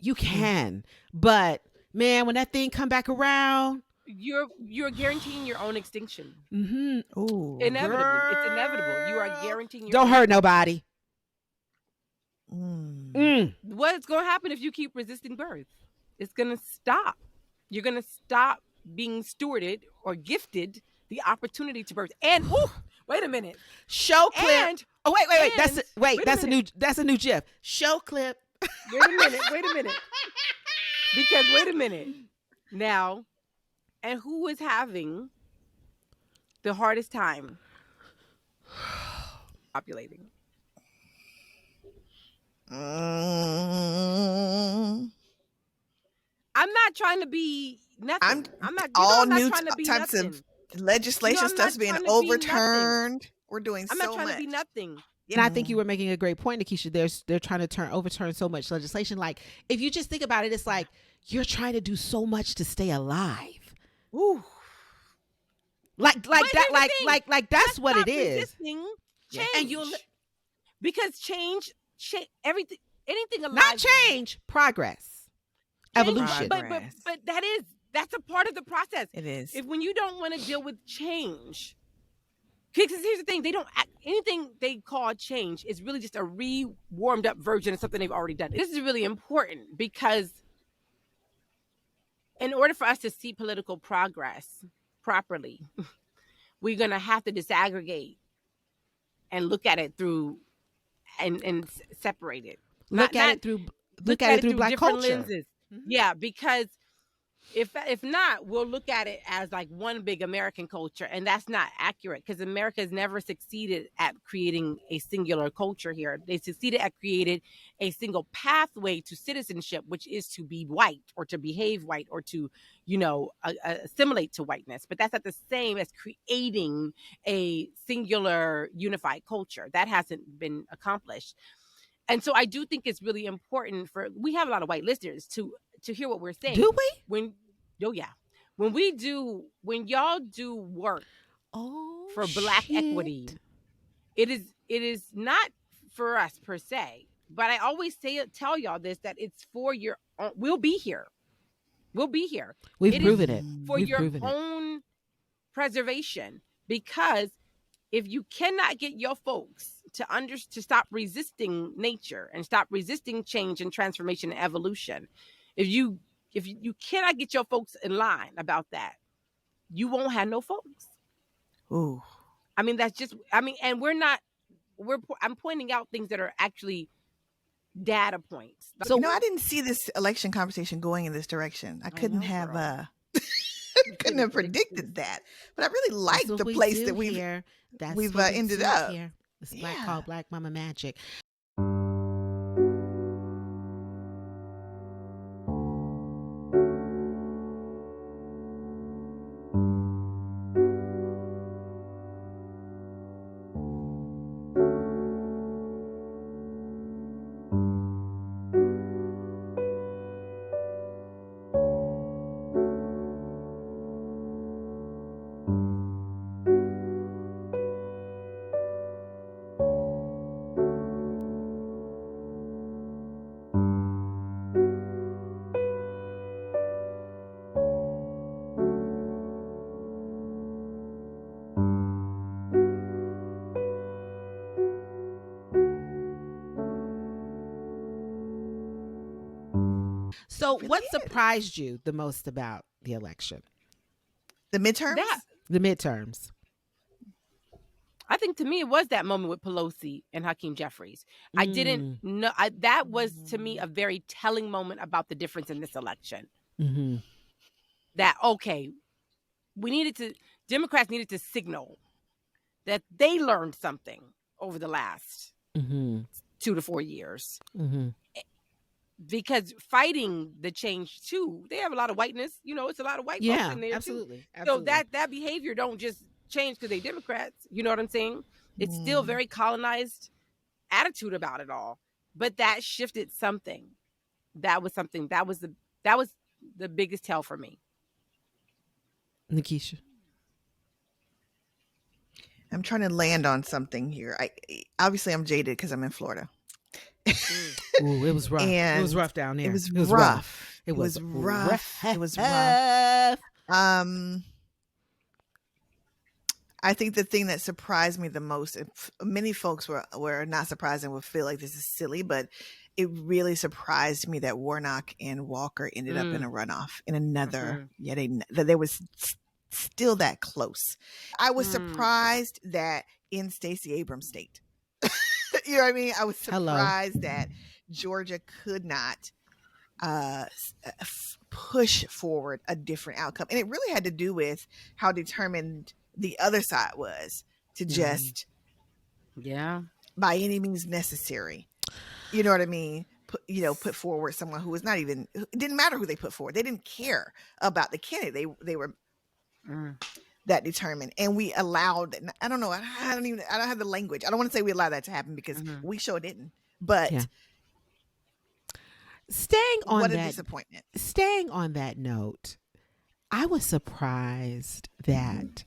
You can. But man, when that thing come back around, you're guareteeing your own extinction. Ooh, inevitably. It's inevitable. You are guaranteeing your Don't hurt nobody. What's going to happen if you keep resisting birth? It's going to stop. You're going to stop being stewarded or gifted the opportunity to birth. And wait a minute. Show clip. And, that's a new GIF. Show clip. Wait a minute. Because wait a minute. Now, and who is having the hardest time populating? I'm not trying to be nothing. I'm not. All not new trying to be types nothing. of legislation stuff's being overturned. We're doing so much. I'm not trying to be nothing. And I think you were making a great point, Nikisha. They're trying to overturn so much legislation. Like, if you just think about it, it's like you're trying to do so much to stay alive. Ooh. Like that's what it is. Change. And because change everything, anything alive. Not change, progress, evolution. But that's a part of the process. It is. When you don't want to deal with change, because here's the thing, anything they call change is really just a warmed up version of something they've already done. This is really important because in order for us to see political progress properly, we're going to have to disaggregate and look at it through and separate it. Look at it through Black culture. Lenses. Yeah, because if not, we'll look at it as like one big American culture, and that's not accurate because America has never succeeded at creating a singular culture here. They succeeded at creating a single pathway to citizenship, which is to be white or to behave white or to, assimilate to whiteness. But that's not the same as creating a singular unified culture. That hasn't been accomplished. And so I do think it's really important we have a lot of white listeners to hear what we're saying. Do we? When y'all do work for Black equity, it is not for us per se, but I always tell y'all this, that it's for your own. We'll be here. We've proven it. For your own preservation, because if you cannot get your folks to stop resisting nature and stop resisting change and transformation and evolution, if you cannot get your folks in line about that, you won't have no folks. Ooh. I mean, and I'm pointing out things that are actually data points. So, I didn't see this election conversation going in this direction. I couldn't have predicted that, but I really like the place that we've ended up. Here. It's called Black Mama Magic. So, really what is. surprised you the most about the election? The midterms? The midterms. I think to me it was that moment with Pelosi and Hakeem Jeffries. I didn't know. That was to me a very telling moment about the difference in this election. Mm-hmm. That, okay, Democrats needed to signal that they learned something over the last 2 to 4 years. Mm-hmm. Because fighting the change too, they have a lot of whiteness. It's a lot of white folks in there absolutely, too. absolutely. So that behavior don't just change because they Democrats. You know what I'm saying? It's still very colonized attitude about it all. But that shifted something. That was the biggest tell for me. Nikisha. I'm trying to land on something here. Obviously I'm jaded because I'm in Florida. Ooh, it was rough. And it was rough down there. It was rough. It was rough. It was rough. I think the thing that surprised me the most, many folks were not surprised and would feel like this is silly, but it really surprised me that Warnock and Walker ended up in a runoff in another, that they was still that close. I was surprised that in Stacey Abrams' state. You know what I mean? I was surprised that Georgia could not push forward a different outcome. And it really had to do with how determined the other side was to just, by any means necessary, you know what I mean? Put forward someone who was not even, it didn't matter who they put forward. They didn't care about the candidate. They were that determined. And we allowed, I don't know, I don't have the language. I don't want to say we allowed that to happen because we sure didn't. But staying on disappointment. Staying on that note, I was surprised that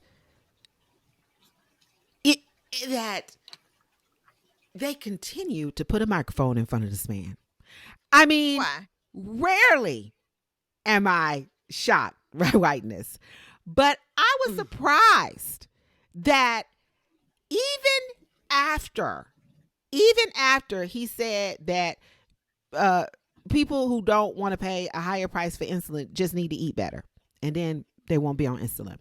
that they continue to put a microphone in front of this man. I mean, rarely am I shocked by whiteness, but I was surprised that even after he said that people who don't want to pay a higher price for insulin just need to eat better, and then they won't be on insulin.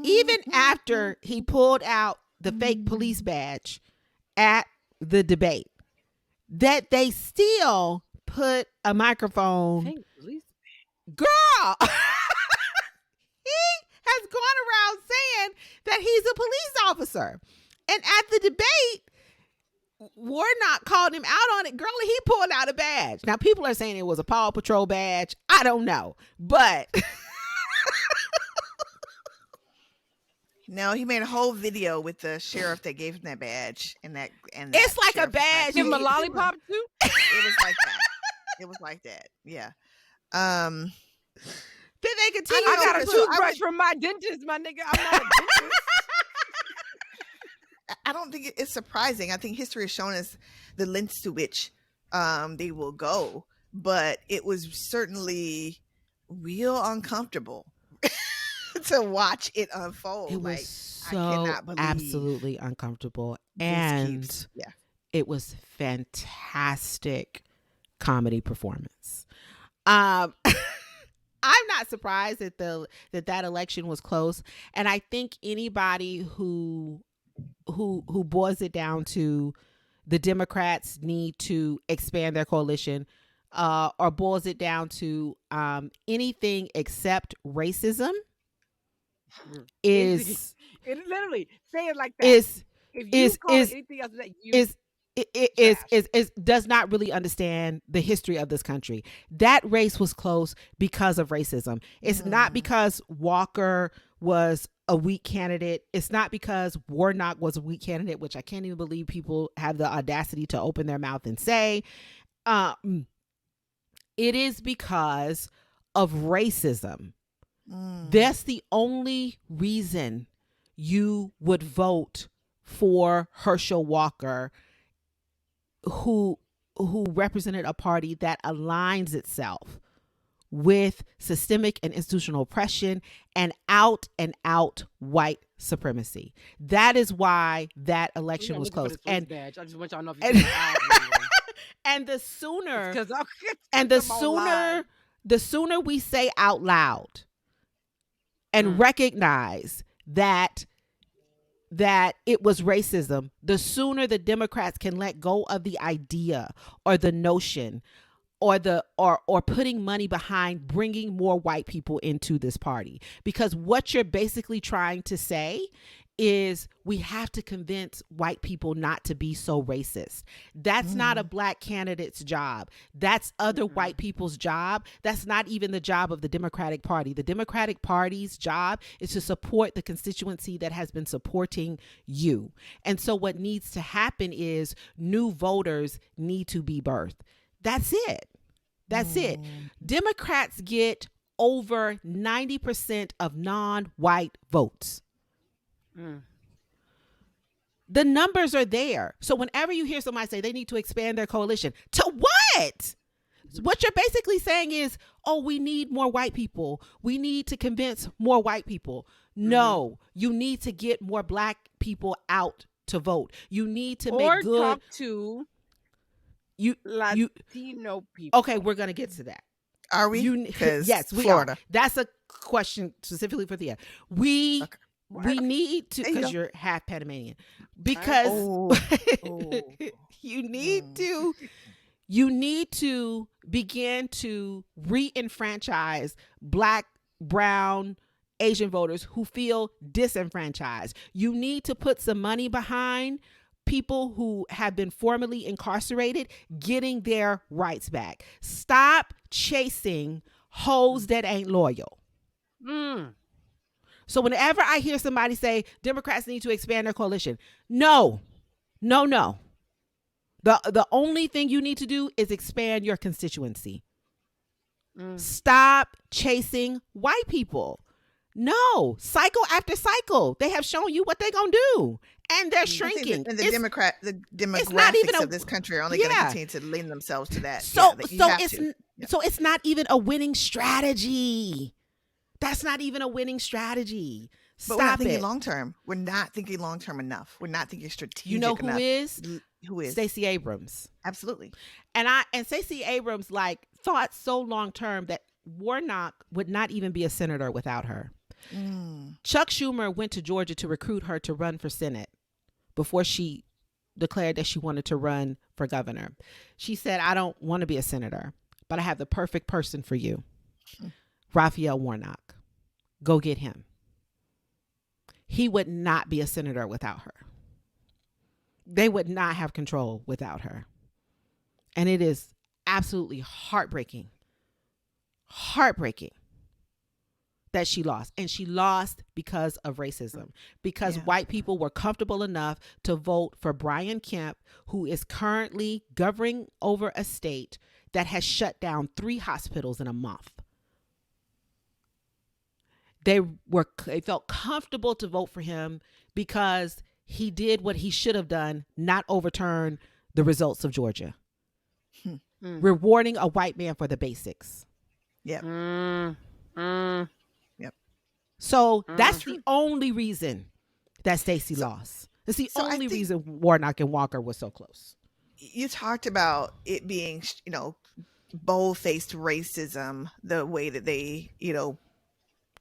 Even after he pulled out the fake police badge at the debate, that they still put a microphone. Fake police badge. Girl, he has gone around saying that he's a police officer, and at the debate, Warnock called him out on it. Girl, he pulled out a badge. Now, people are saying it was a Paw Patrol badge. I don't know, but no, he made a whole video with the sheriff that gave him that badge, and it's like a badge. Give him a lollipop too. It was like that. It was like that. Yeah. Then they continue. I got a toothbrush from my dentist, my nigga. I'm not a dentist. I don't think it's surprising. I think history has shown us the lengths to which they will go, but it was certainly real uncomfortable to watch it unfold. It was so I cannot believe absolutely uncomfortable, and it was fantastic comedy performance. I'm not surprised that that election was close, and I think anybody who boils it down to the Democrats need to expand their coalition, or boils it down to anything except racism, is it literally say it like that. If you call it anything else that you does not really understand the history of this country. That race was close because of racism. It's not because Walker was a weak candidate. It's not because Warnock was a weak candidate, which I can't even believe people have the audacity to open their mouth and say. It is because of racism. That's the only reason you would vote for Herschel Walker, who represented a party that aligns itself with systemic and institutional oppression and out white supremacy. That is why that election was close. And badge. I just want y'all to know if you And the sooner, because the sooner we say out loud and recognize that it was racism, the sooner the Democrats can let go of the idea or the notion or putting money behind bringing more white people into this party. Because what you're basically trying to say is we have to convince white people not to be so racist. That's not a black candidate's job. That's other white people's job. That's not even the job of the Democratic Party. The Democratic Party's job is to support the constituency that has been supporting you. And so what needs to happen is new voters need to be birthed. That's it. That's it. Democrats get over 90% of non-white votes. The numbers are there. So whenever you hear somebody say they need to expand their coalition, to what? What you're basically saying is, oh, we need more white people. We need to convince more white people. No, you need to get more black people out to vote. You need to make good. Talk to Latino people. Okay, we're going to get to that. Are we? Yes, we Florida. are. That's a question specifically for Thea. We need to, because you're half Panamanian, because you need to begin to re-enfranchise black, brown, Asian voters who feel disenfranchised. You need to put some money behind people who have been formerly incarcerated getting their rights back. Stop chasing hoes that ain't loyal. So whenever I hear somebody say Democrats need to expand their coalition, no. The only thing you need to do is expand your constituency. Stop chasing white people. No, cycle after cycle, they have shown you what they're going to do. And they're shrinking. And the demographics of this country are only going to continue to lend themselves to that. So it's not even a winning strategy. That's not even a winning strategy. But we're not thinking long term. We're not thinking long term enough. We're not thinking strategic enough. You know who is? Who is? Stacey Abrams. Absolutely. And Stacey Abrams thought so long term that Warnock would not even be a senator without her. Chuck Schumer went to Georgia to recruit her to run for Senate before she declared that she wanted to run for governor. She said, I don't want to be a senator, but I have the perfect person for you. Raphael Warnock. Go get him. He would not be a senator without her. They would not have control without her. And it is absolutely heartbreaking that she lost. And she lost because of racism, because white people were comfortable enough to vote for Brian Kemp, who is currently governing over a state that has shut down 3 hospitals in a month. They felt comfortable to vote for him because he did what he should have done, not overturn the results of Georgia. Rewarding a white man for the basics. Yep. Yep. So that's the only reason that Stacey lost. It's the only reason Warnock and Walker were so close. You talked about it being, bold-faced racism, the way that they,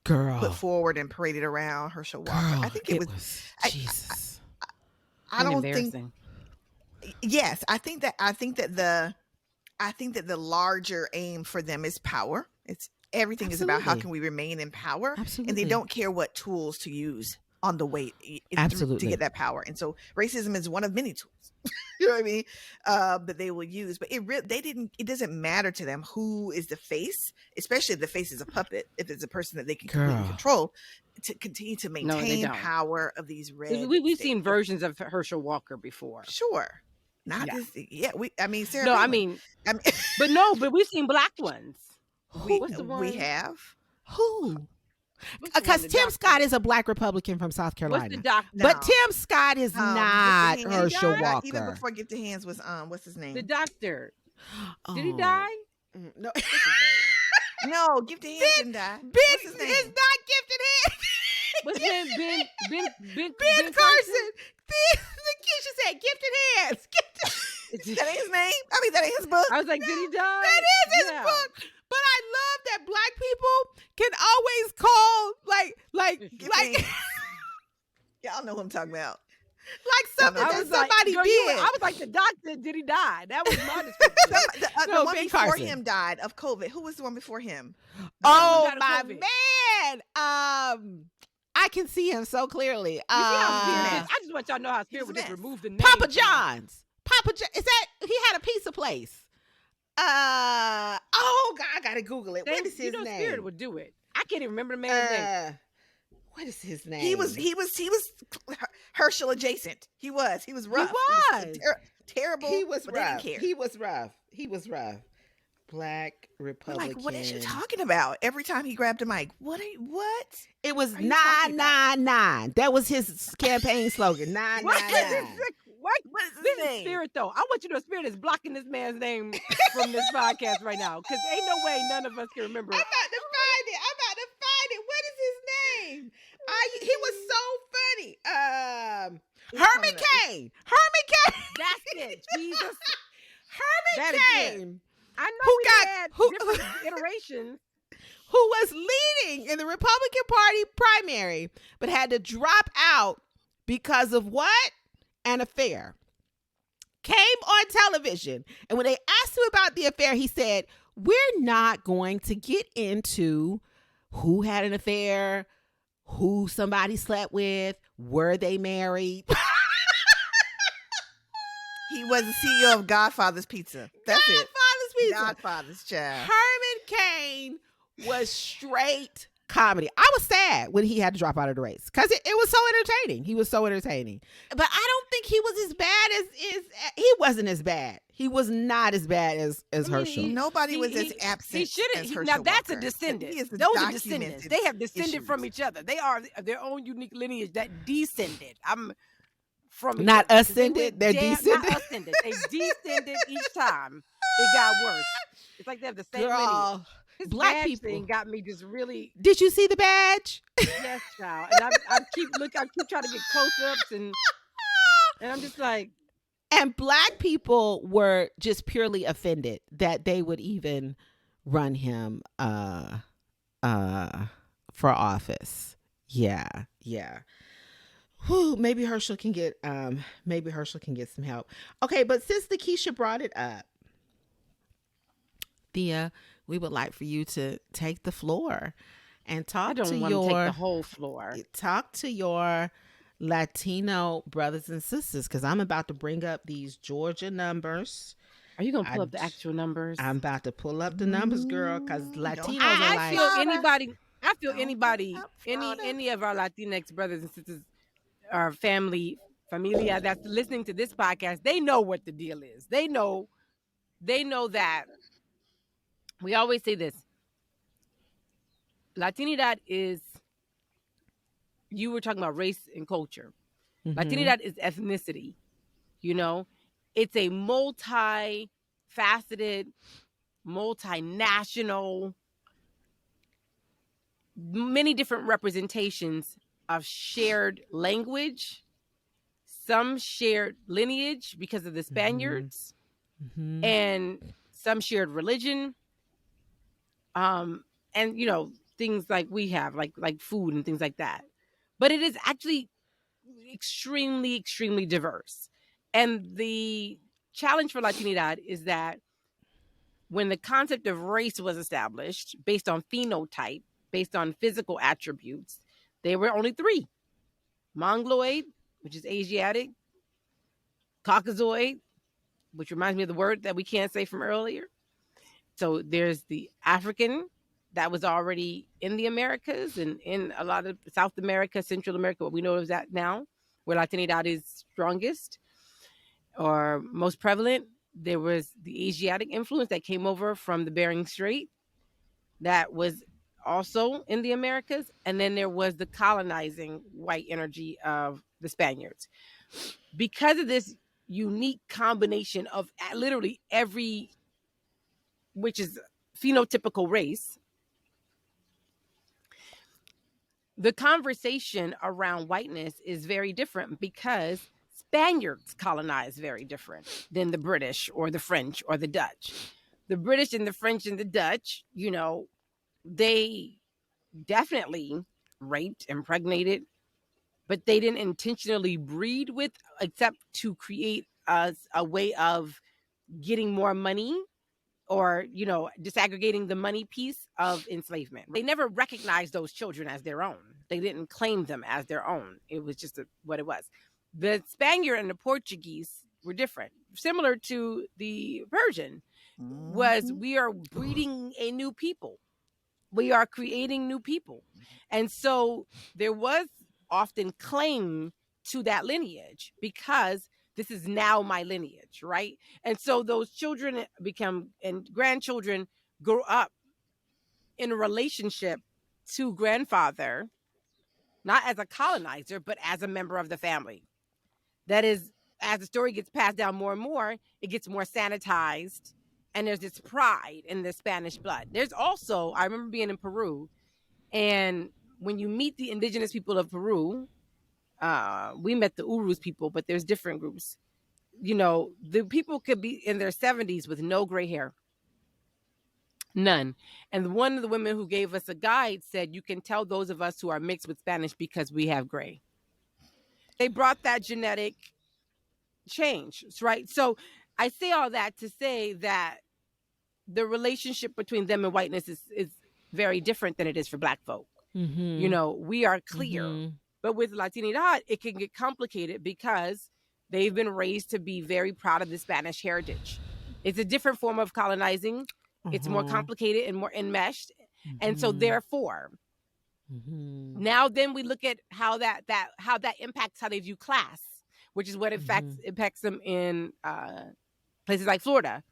put forward and paraded around Herschel Walker. I think it was Jesus. I don't think. Yes, I think that the larger aim for them is power. It's everything is about how can we remain in power, and they don't care what tools to use on the way to get that power. And so racism is one of many tools. You know what I mean? That they will use, but it doesn't matter to them who is the face, especially if the face is a puppet, if it's a person that they can completely control, to continue to maintain power of these red. We've seen versions of Herschel Walker before. Sure. Not this. Yeah. Sarah. No, but we've seen black ones. We have. Who? Because Tim Scott is a black Republican from South Carolina. What's the doctor? But Tim Scott is not Herschel Walker. Even before Gift of Hands was what's his name? The doctor. Did he die? No. No, Gift of Hands didn't die. What's his name? It's not Gifted Hands. What's his name? Ben Carson. The kid said Gifted Hands. Is That ain't his name. I mean, that ain't his book. I was like, did he die? That is his book. But I love that Black people can always call like Y'all know who I'm talking about. like something that somebody did. I was like, the doctor, did he die? That was my description. The one before him died of COVID. Who was the one before him? Oh my man. I can see him so clearly. I just want y'all to know how Spirit would just remove the name. Papa John's. Is that he had a pizza place? Oh God, I gotta Google it. What is his name? Spirit would do it. I can't even remember the man's name. What is his name? He was Herschel adjacent. He was rough. He was terrible. He was but rough. They didn't care. He was rough. Black Republican. Like, what is you talking about? Every time he grabbed a mic, what? It was 999. That was his campaign slogan. 999. What is his name? Spirit, though. I want you to know Spirit is blocking this man's name from this podcast right now, because ain't no way none of us can remember. I'm about to find it. What is his name? He was so funny. Herman Cain. That's it. Jesus. Herman Cain. I know different iterations. Who was leading in the Republican Party primary, but had to drop out because of what? An affair. Came on television, and when they asked him about the affair, he said, "We're not going to get into who had an affair, who somebody slept with, were they married." He was the CEO of Godfather's Pizza. That's it. Godfather's child. Herman Cain was straight comedy. I was sad when he had to drop out of the race because it was so entertaining. He was so entertaining. But I don't think he was as bad as he wasn't as bad. He was not as bad as Herschel. Nobody was as absent. He shouldn't. As Herschel now that's Walker. a descendant. Those are descendants. They have descended from each other. They are their own unique lineage that descended. I'm from not ascended. They're descended. Not ascended. They descended each time. It got worse. It's like they have the same lineage. This Black people thing got me just really. Did you see the badge? Yes, child. And I keep trying to get close-ups, and I'm just like. And Black people were just purely offended that they would even run him for office. Yeah. Whew, maybe Herschel can get some help. Okay, but since Keisha brought it up, Thea, we would like for you to take the floor and talk to your. I don't want to take the whole floor. Talk to your Latino brothers and sisters, because I'm about to bring up these Georgia numbers. Are you gonna pull up the actual numbers? I'm about to pull up the numbers, girl, because Latinos are like. I feel anybody, any of our Latinx brothers and sisters, our familia that's listening to this podcast, they know what the deal is. They know that. We always say this. Latinidad is, you were talking about race and culture. Mm-hmm. Latinidad is ethnicity. It's a multi-faceted, multinational, many different representations of shared language, some shared lineage because of the Spaniards, and some shared religion. And things like we have, like food and things like that. But it is actually extremely, extremely diverse. And the challenge for Latinidad is that when the concept of race was established based on phenotype, based on physical attributes, there were only three: Mongoloid, which is Asiatic; Caucasoid, which reminds me of the word that we can't say from earlier. So there's the African that was already in the Americas and in a lot of South America, Central America, what we know is that now, where Latinidad is strongest or most prevalent. There was the Asiatic influence that came over from the Bering Strait that was also in the Americas. And then there was the colonizing white energy of the Spaniards. Because of this unique combination of literally every, which is phenotypical race, the conversation around whiteness is very different because Spaniards colonized very different than the British or the French or the Dutch. The British and the French and the Dutch, they definitely raped, impregnated, but they didn't intentionally breed with, except to create a way of getting more money, or disaggregating the money piece of enslavement. They never recognized those children as their own. They didn't claim them as their own. It was just what it was. The Spaniard and the Portuguese were different. Similar to the Persian, was we are breeding a new people. We are creating new people. And so there was often claim to that lineage, because this is now my lineage, right? And so those children become, and grandchildren grow up in a relationship to grandfather, not as a colonizer, but as a member of the family. That is, as the story gets passed down more and more, it gets more sanitized, and there's this pride in the Spanish blood. There's also, I remember being in Peru, and when you meet the indigenous people of Peru, we met the Urus people, but there's different groups. The people could be in their 70s with no gray hair. None. And one of the women who gave us a guide said, you can tell those of us who are mixed with Spanish because we have gray. They brought that genetic change, right? So I say all that to say that the relationship between them and whiteness is very different than it is for Black folk. We are clear. But with Latinidad, it can get complicated because they've been raised to be very proud of the Spanish heritage. It's a different form of colonizing. It's more complicated and more enmeshed. And so therefore, now then we look at how that impacts how they view class, which is what impacts them in places like Florida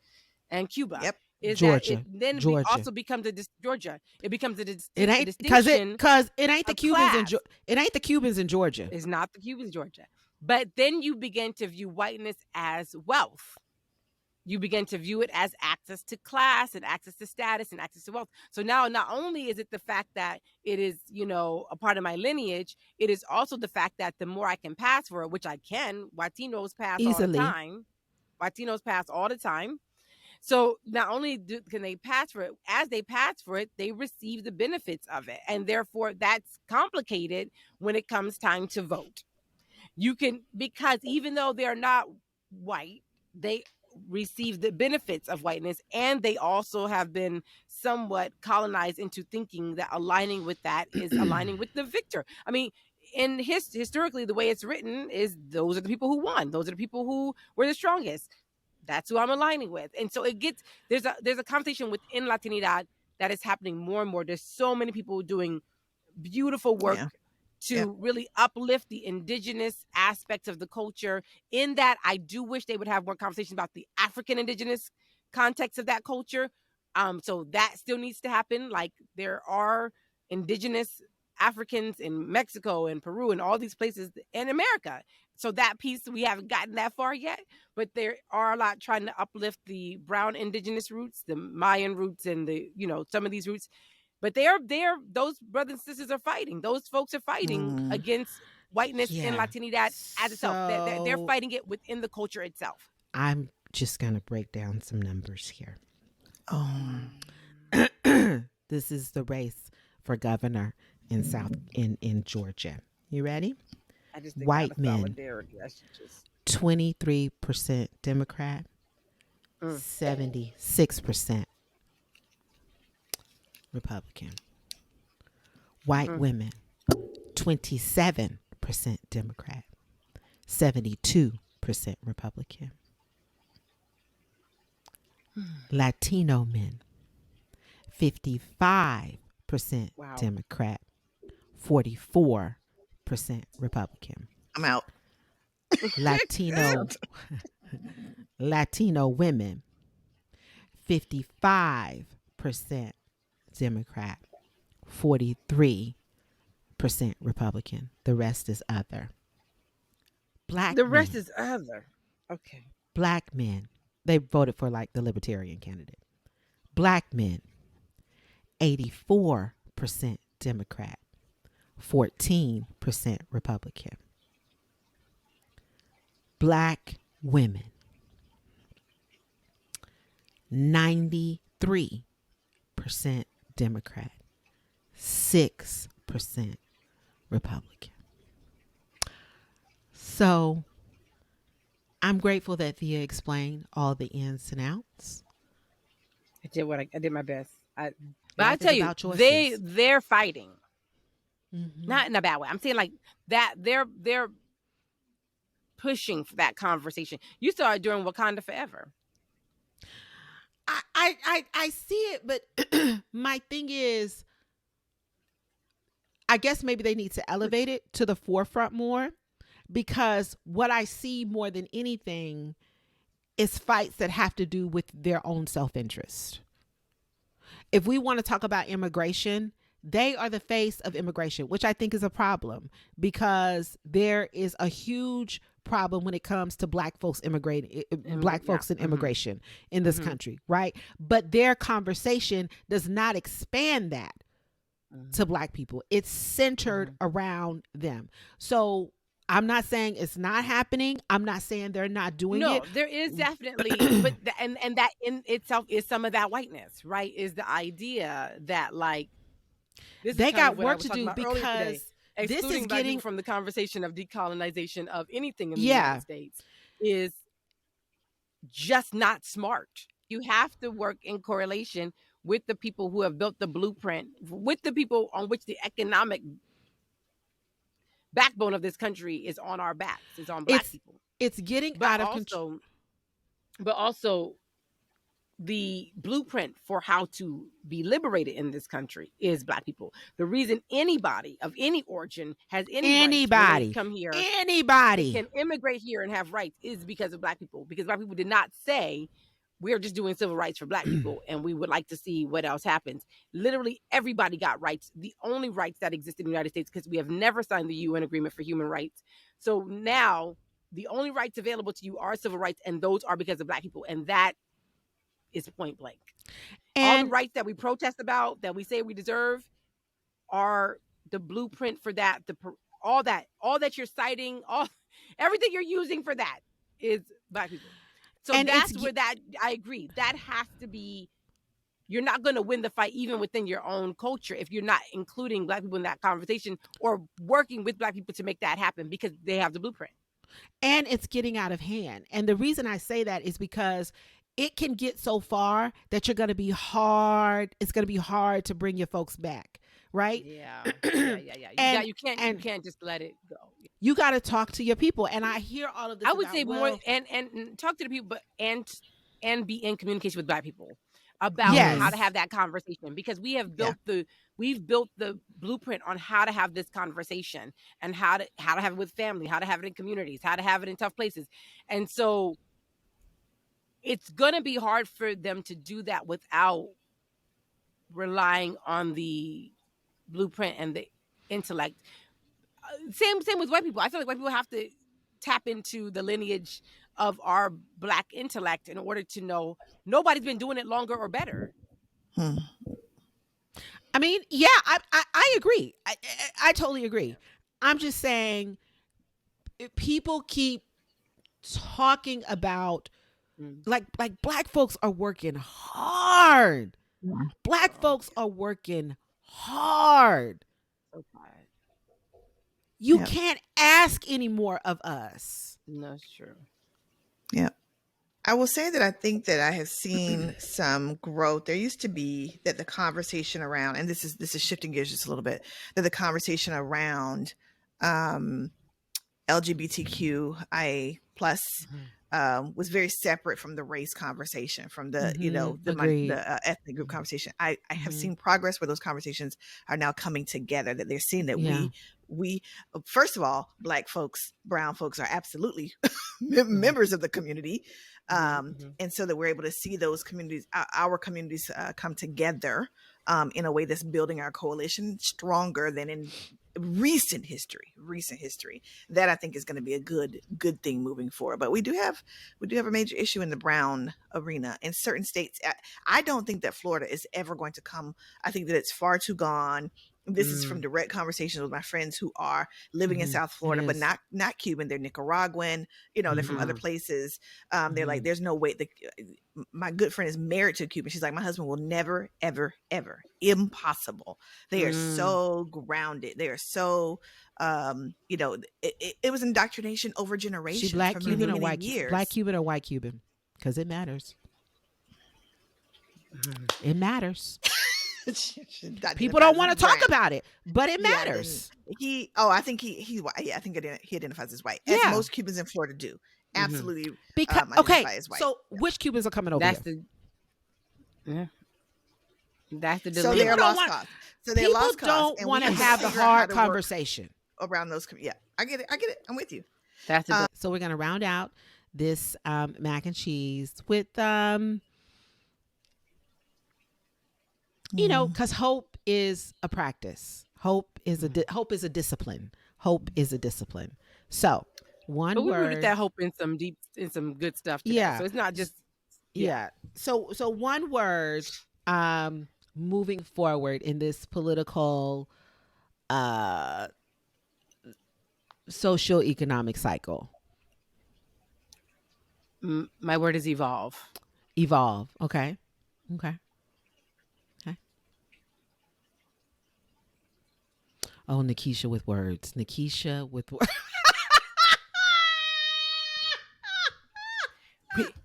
and Cuba. Yep. Is Georgia. That it then also becomes Georgia. It becomes a distinction because it ain't the Cubans it ain't the Cubans in Georgia. It's not the Cubans in Georgia. But then you begin to view whiteness as wealth. You begin to view it as access to class and access to status and access to wealth. So now not only is it the fact that it is, a part of my lineage, it is also the fact that the more I can pass for it, which I can, Latinos pass easily all the time. Latinos pass all the time. So not only can they pass for it, as they pass for it, they receive the benefits of it. And therefore, that's complicated when it comes time to vote. Because even though they're not white, they receive the benefits of whiteness, and they also have been somewhat colonized into thinking that aligning with that is aligning with the victor. I mean, historically, the way it's written is those are the people who won. Those are the people who were the strongest. That's who I'm aligning with. And so there's a conversation within Latinidad that is happening more and more. There's so many people doing beautiful work to really uplift the indigenous aspects of the culture. In that, I do wish they would have more conversation about the African indigenous context of that culture. So that still needs to happen. Like, there are indigenous Africans in Mexico and Peru and all these places in America. So that piece, we haven't gotten that far yet, but there are a lot trying to uplift the brown indigenous roots, the Mayan roots, and some of these roots. But those brothers and sisters are fighting. Those folks are fighting against whiteness in Latinidad as itself. They're fighting it within the culture itself. I'm just going to break down some numbers here. This is the race for governor in Georgia. You ready? I just think white men, 23% Democrat, 76% Republican. White women, 27% Democrat, 72% Republican. Latino men, 55% Democrat, 44% Republican. I'm out. Latino women, 55% Democrat, 43% Republican. The rest is other. The rest is other. Okay. Black men, they voted for like the Libertarian candidate. Black men, 84% Democrat, 14% Republican. Black women, 93% Democrat, 6% Republican. So I'm grateful that Thea explained all the ins and outs. I did my best. But Life I tell is you, about choices. they're fighting, Mhm. not in a bad way. I'm saying like that they're pushing for that conversation. You saw it during Wakanda Forever. I see it, but my thing is, I guess maybe they need to elevate it to the forefront more, because what I see more than anything is fights that have to do with their own self-interest. If we want to talk about immigration, they are the face of immigration, which I think is a problem, because there is a huge problem when it comes to black folks immigrating, black folks in immigration in this country, right? But their conversation does not expand that to black people. It's centered around them. So I'm not saying it's not happening. I'm not saying they're not doing it. No, there is definitely, but and that in itself is some of that whiteness, right? Is the idea that like this They is kind got of what I work was to talking do, about earlier today, because this excluding is black people getting from the conversation of decolonization of anything in the United States is just not smart. You have to work in correlation with the people who have built the blueprint, with the people on which the economic backbone of this country is on our backs, is on black people. It's getting But out of control. But also the blueprint for how to be liberated in this country is black people. The reason anybody of any origin has any rights when they come here, can immigrate here and have rights, is because of black people. Because black people did not say, we're just doing civil rights for black people and we would like to see what else happens. Literally everybody got rights. The only rights that exist in the United States, because we have never signed the UN Agreement for Human Rights. So now the only rights available to you are civil rights, and those are because of black people. And that is point blank. And all the rights that we protest about, that we say we deserve, are the blueprint for that. All that you're citing, everything you're using for that is black people. So and that's where that, I agree, that has to be, you're not going to win the fight even within your own culture if you're not including black people in that conversation or working with black people to make that happen, because they have the blueprint. And it's getting out of hand. And the reason I say that is because it can get so far that you're going to be hard. It's going to be hard to bring your folks back. Right? Yeah. You can't just let it go. You got to talk to your people. And I hear all of this. I would say more and talk to the people, but and be in communication with black people about how to have that conversation, because we have built we've built the blueprint on how to have this conversation and how to have it with family, how to have it in communities, how to have it in tough places. And so it's going to be hard for them to do that without relying on the blueprint and the intellect. Same with white people. I feel like white people have to tap into the lineage of our black intellect in order to know nobody's been doing it longer or better. I mean, yeah, I agree. I totally agree. I'm just saying, people keep talking about like black folks are working hard. Black folks are working hard. You can't ask any more of us. No, that's true. Yeah. I will say that I think that I have seen some growth. There used to be that the conversation around, and this is shifting gears just a little bit, that the conversation around LGBTQIA plus was very separate from the race conversation, from the the ethnic group conversation. I have seen progress where those conversations are now coming together, that they're seeing that we first of all, black folks, brown folks are absolutely members of the community, and so that we're able to see those communities, our communities, come together in a way that's building our coalition stronger than in recent history. That I think is going to be a good thing moving forward. But we do have a major issue in the brown arena in certain states. I don't think that Florida is ever going to come. I think that it's far too gone. This is from direct conversations with my friends who are living in South Florida, but not Cuban. They're Nicaraguan. They're from other places. They're like, there's no way. My good friend is married to a Cuban. She's like, my husband will never, ever, ever. Impossible. They are so grounded. They are so, it was indoctrination over generations. She black for Cuban many, or many white years. Black Cuban or white Cuban? Because it matters. It matters. People don't want to talk about it, but it matters. I think he identifies as white, as most Cubans in Florida do. Absolutely. Because identify as white. So which Cubans are coming over here? That's the dilemma. So they're lost cause. So they're lost cause. People don't want to have the hard conversation around those. Yeah, I get it. I'm with you. That's so we're gonna round out this mac and cheese with because hope is a practice. Hope is a discipline. Hope is a discipline. So one word. We rooted that hope in some good stuff today. Yeah. So it's not just So one word moving forward in this political socio-economic cycle. My word is evolve. Evolve. Okay. Oh, Nikisha with words.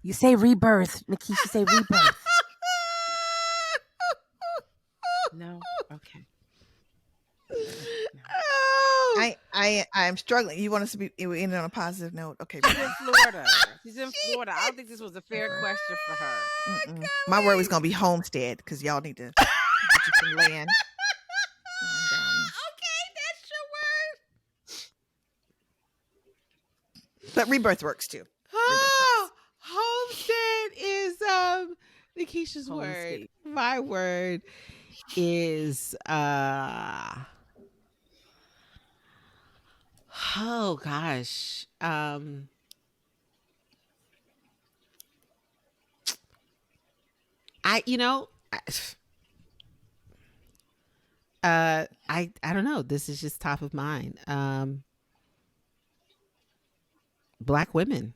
You say rebirth. Nikisha say rebirth. No? Okay. No. I'm struggling. You want us to be ending on a positive note? Okay. She's in Florida. I don't think this was a fair question for her. My word was going to be homestead because y'all need to get you some land. But rebirth works too. Homestead is Nikisha's word. My word is oh gosh. I don't know. This is just top of mind. Black women.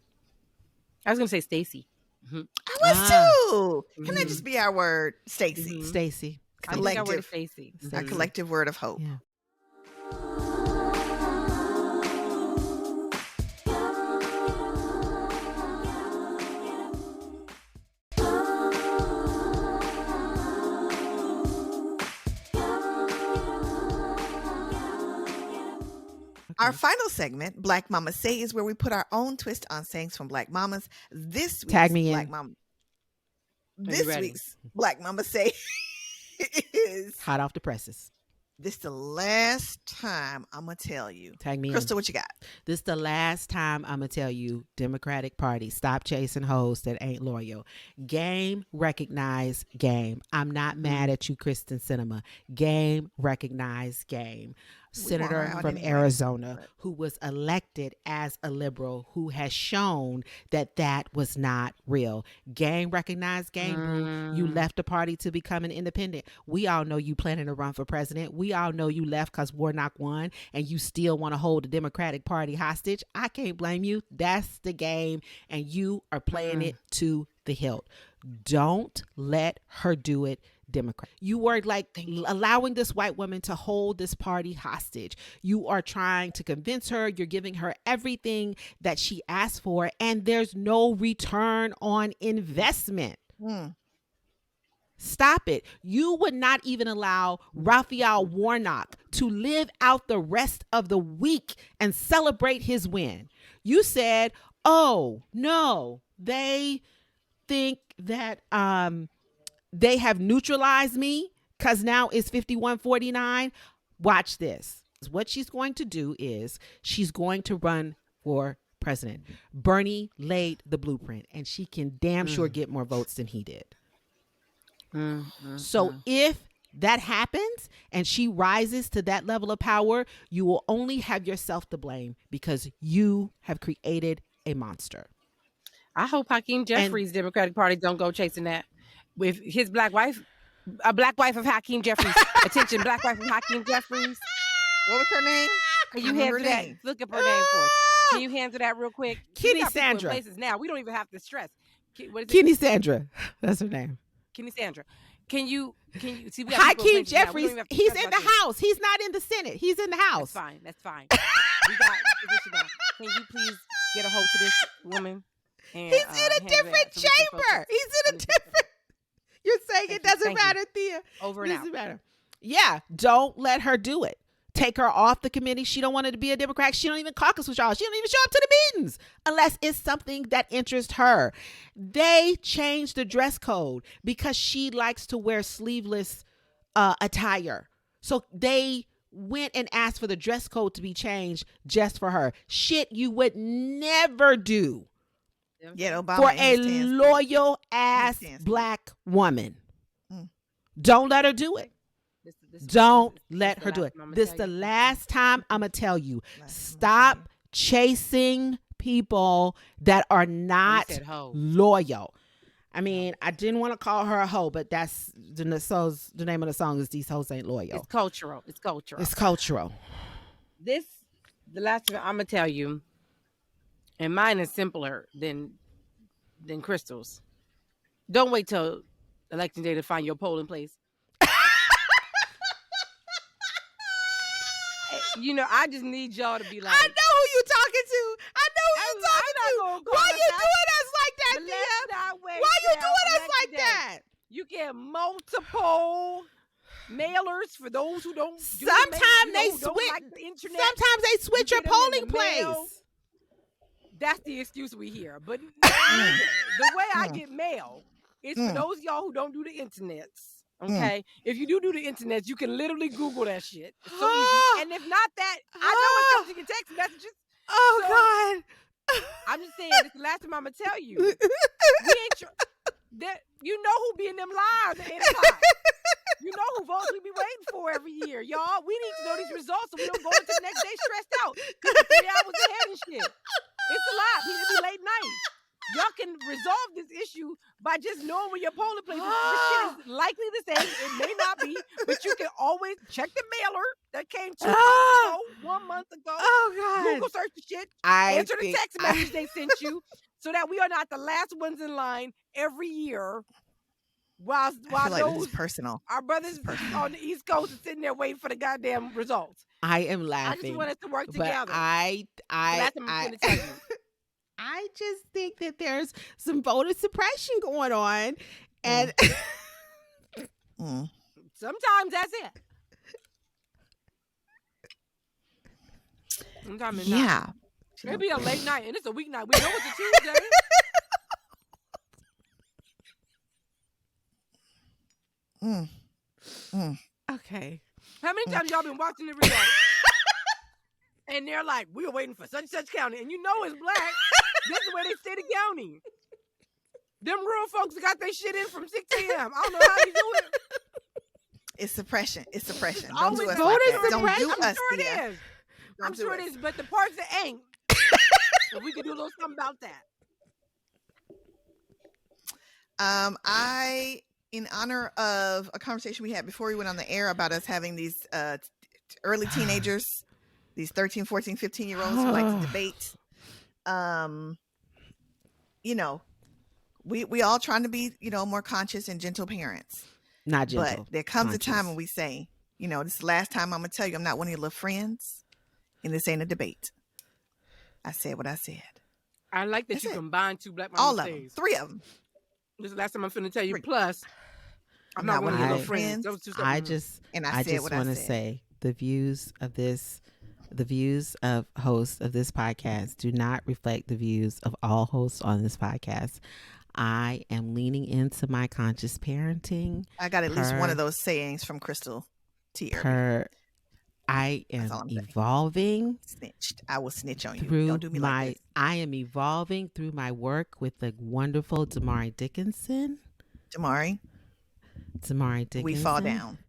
I was gonna say Stacy. I was too. Can that just be our word, Stacy? Stacy. Collective. Stacy. Our collective word of hope. Yeah. Our final segment, Black Mama Say, is where we put our own twist on sayings from Black Mamas. This week's Tag me Black in. Mama. This week's Black Mama Say is hot off the presses. This the last time I'm gonna tell you. Tag me Crystal, in. what you got? This the last time I'm gonna tell you, Democratic Party, stop chasing hoes that ain't loyal. Game, recognize game. I'm not mad at you, Kristen Sinema. Game, recognize game. Senator from Arizona who was elected as a liberal who has shown that was not real. Game, recognize game, boo. You left the party to become an independent. We all know you planning to run for president. We all know you left because Warnock won and you still want to hold the Democratic Party hostage. I can't blame you. That's the game and you are playing it to the hilt. Don't let her do it. Democrat. You were allowing this white woman to hold this party hostage. You are trying to convince her. You're giving her everything that she asked for, and there's no return on investment. Stop it. You would not even allow Raphael Warnock to live out the rest of the week and celebrate his win. You said, oh, no, they think that they have neutralized me because now it's 51-49. Watch this. What she's going to do is she's going to run for president. Bernie laid the blueprint and she can damn sure get more votes than he did. So if that happens and she rises to that level of power, you will only have yourself to blame because you have created a monster. I hope Hakeem Jeffries' Democratic Party don't go chasing that. With his black wife A black wife of Hakeem Jeffries. Attention, black wife of Hakeem Jeffries. What was her name? Can you handle that? Look up her name for us. Can you handle that real quick? Kenny Sandra. Places now. We don't even have to stress. What is Kenny Sandra. That's her name. Kenny Sandra. Can you see? Hakeem Jeffries. He's in the House. He's not in the Senate. He's in the House. That's fine. We got position now. Can you please get a hold to this woman? And, he's in a different chamber. He's in a different. You're saying it doesn't matter, Thea. Over and out. Doesn't matter. Yeah, don't let her do it. Take her off the committee. She don't want to be a Democrat. She don't even caucus with y'all. She don't even show up to the meetings unless it's something that interests her. They changed the dress code because she likes to wear sleeveless attire. So they went and asked for the dress code to be changed just for her. Shit you would never do for a loyal ass black woman. Don't let her do it. Don't let her do it. This is the last time I'm going to tell you. Stop chasing people that are not loyal. I mean, I didn't want to call her a hoe, but that's the name of the song is These Hoes Ain't Loyal. It's cultural. The last thing I'm going to tell you, and mine is simpler than Crystal's. Don't wait till election day to find your polling place. I just need y'all to be like, I know who you talking to. Why you doing us like that, Thea? Why you doing us like that? You get multiple mailers for those who don't. Sometimes they switch your polling place. That's the excuse we hear. But the way I get mail is for those of y'all who don't do the internets. Okay, if you do the internet, you can literally Google that shit. It's so easy. And if not that, I know it's coming to your text messages. God. I'm just saying, it's the last time I'm going to tell you. We ain't you know who be in them lives at 8 o'clock. You know who votes we be waiting for every year, y'all. We need to know these results so we don't go into the next day stressed out. 3 hours ahead and shit. It's a lot. It'll be late night. Y'all can resolve this issue by just knowing where your polling place is. This shit is likely the same. It may not be, but you can always check the mailer that came 2 months ago, 1 month ago. Oh, God. Google search the shit. Answer the text message they sent you so that we are not the last ones in line every year. While this is personal. Our brothers on the East Coast are sitting there waiting for the goddamn results. I am laughing. I just want us to work together. That's what I'm going to tell you. I just think that there's some voter suppression going on. And sometimes that's it. Sometimes it's not. It'll be a late night and it's a weeknight. We know it's a Tuesday. Okay. How many times y'all been watching the results? And they're like, we were waiting for such and such county. And you know it's black. This is where they stay the county. Them rural folks got their shit in from 6 a.m. I don't know how you do it. It's suppression. Don't do us like that. Don't do us, Thea. I'm sure it is, but the parts that ain't. So we could do a little something about that. In honor of a conversation we had before we went on the air about us having these early teenagers, these 13, 14, 15-year-olds who like to debate. We all trying to be, more conscious and gentle parents. Not gentle. But there comes a time when we say, this is the last time I'm going to tell you I'm not one of your little friends, and this ain't a debate. I said what I said. I like that you combined two black all mama of them, 3 of them. This is the last time I'm finna tell you. Plus, I'm not one of your little friends. I just want to say the views of hosts of this podcast do not reflect the views of all hosts on this podcast. I am leaning into my conscious parenting. I got at least one of those sayings from Crystal T. I am evolving. Snitched. I will snitch on you. Don't do me like this. I am evolving through my work with the wonderful Damari Dickinson. Damari Dickinson. We fall down.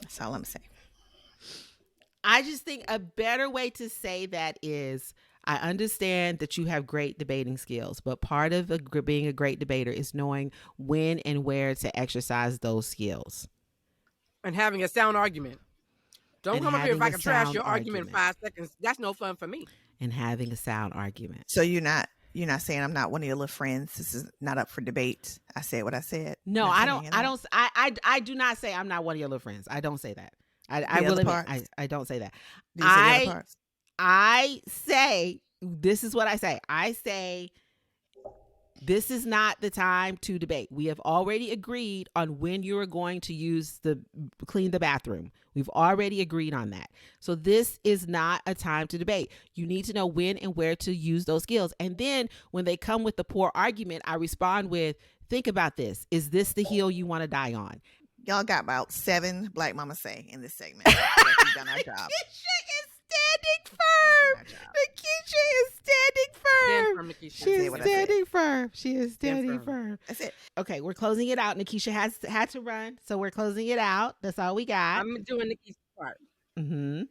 That's all I'm saying. I just think a better way to say that is I understand that you have great debating skills, but part of being a great debater is knowing when and where to exercise those skills. And having a sound argument. Don't And come up here if I having a can trash sound your argument in argument. 5 seconds. That's no fun for me. And having a sound argument. So you're not saying I'm not one of your little friends. This is not up for debate. I said what I said. No, Not I saying don't. it I out. don't. I do not say I'm not one of your little friends. I don't say that. I will other admit, parts? I don't say that. Do you say the other parts? I say, this is what I say. I say, this is not the time to debate. We have already agreed on when you are going to clean the bathroom. We've already agreed on that. So this is not a time to debate. You need to know when and where to use those skills. And then when they come with the poor argument, I respond with, think about this. Is this the hill you want to die on? Y'all got about 7 Black Mamas say in this segment. We've done our job. Nakisha is standing firm. She is standing firm. She is standing firm. That's it. Okay, we're closing it out. Nakisha had to run, so we're closing it out. That's all we got. I'm doing Nikki's part. Mm-hmm.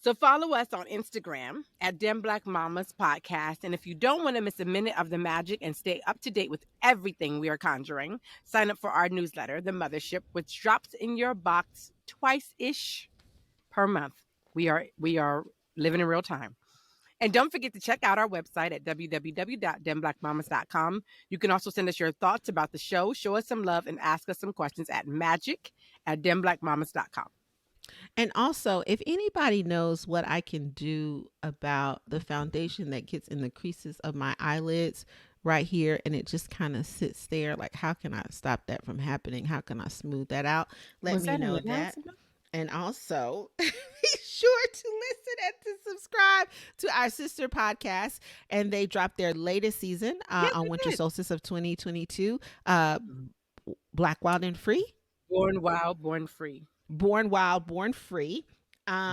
So follow us on Instagram at Dem Black Mamas Podcast. And if you don't want to miss a minute of the magic and stay up to date with everything we are conjuring, sign up for our newsletter, The Mothership, which drops in your box twice-ish per month. We are living in real time. And don't forget to check out our website at www.demblackmamas.com. You can also send us your thoughts about the show, show us some love, and ask us some questions at magic@demblackmamas.com. And also, if anybody knows what I can do about the foundation that gets in the creases of my eyelids right here, and it just kind of sits there, like, how can I stop that from happening? How can I smooth that out? Let me know that. And also, be sure to listen and to subscribe to our sister podcast. And they dropped their latest season on Winter Solstice of 2022, Black, Wild, and Free. Born Wild, Born Free. Born Wild, Born Free.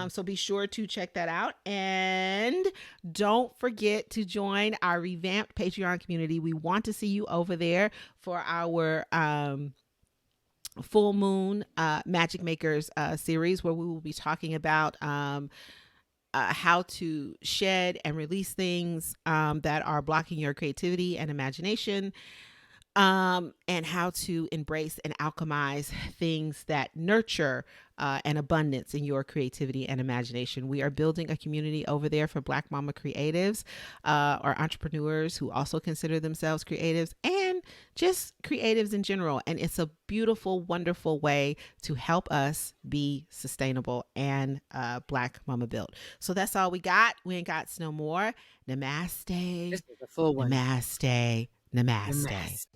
So be sure to check that out. And don't forget to join our revamped Patreon community. We want to see you over there for our full moon Magic Makers series, where we will be talking about how to shed and release things that are blocking your creativity and imagination, and how to embrace and alchemize things that nurture an abundance in your creativity and imagination. We are building a community over there for Black Mama creatives or entrepreneurs who also consider themselves creatives, and just creatives in general. And it's a beautiful, wonderful way to help us be sustainable and Black Mama built. So that's all we got. We ain't got no more. Namaste. This is a full one. Namaste. Namaste. Namaste.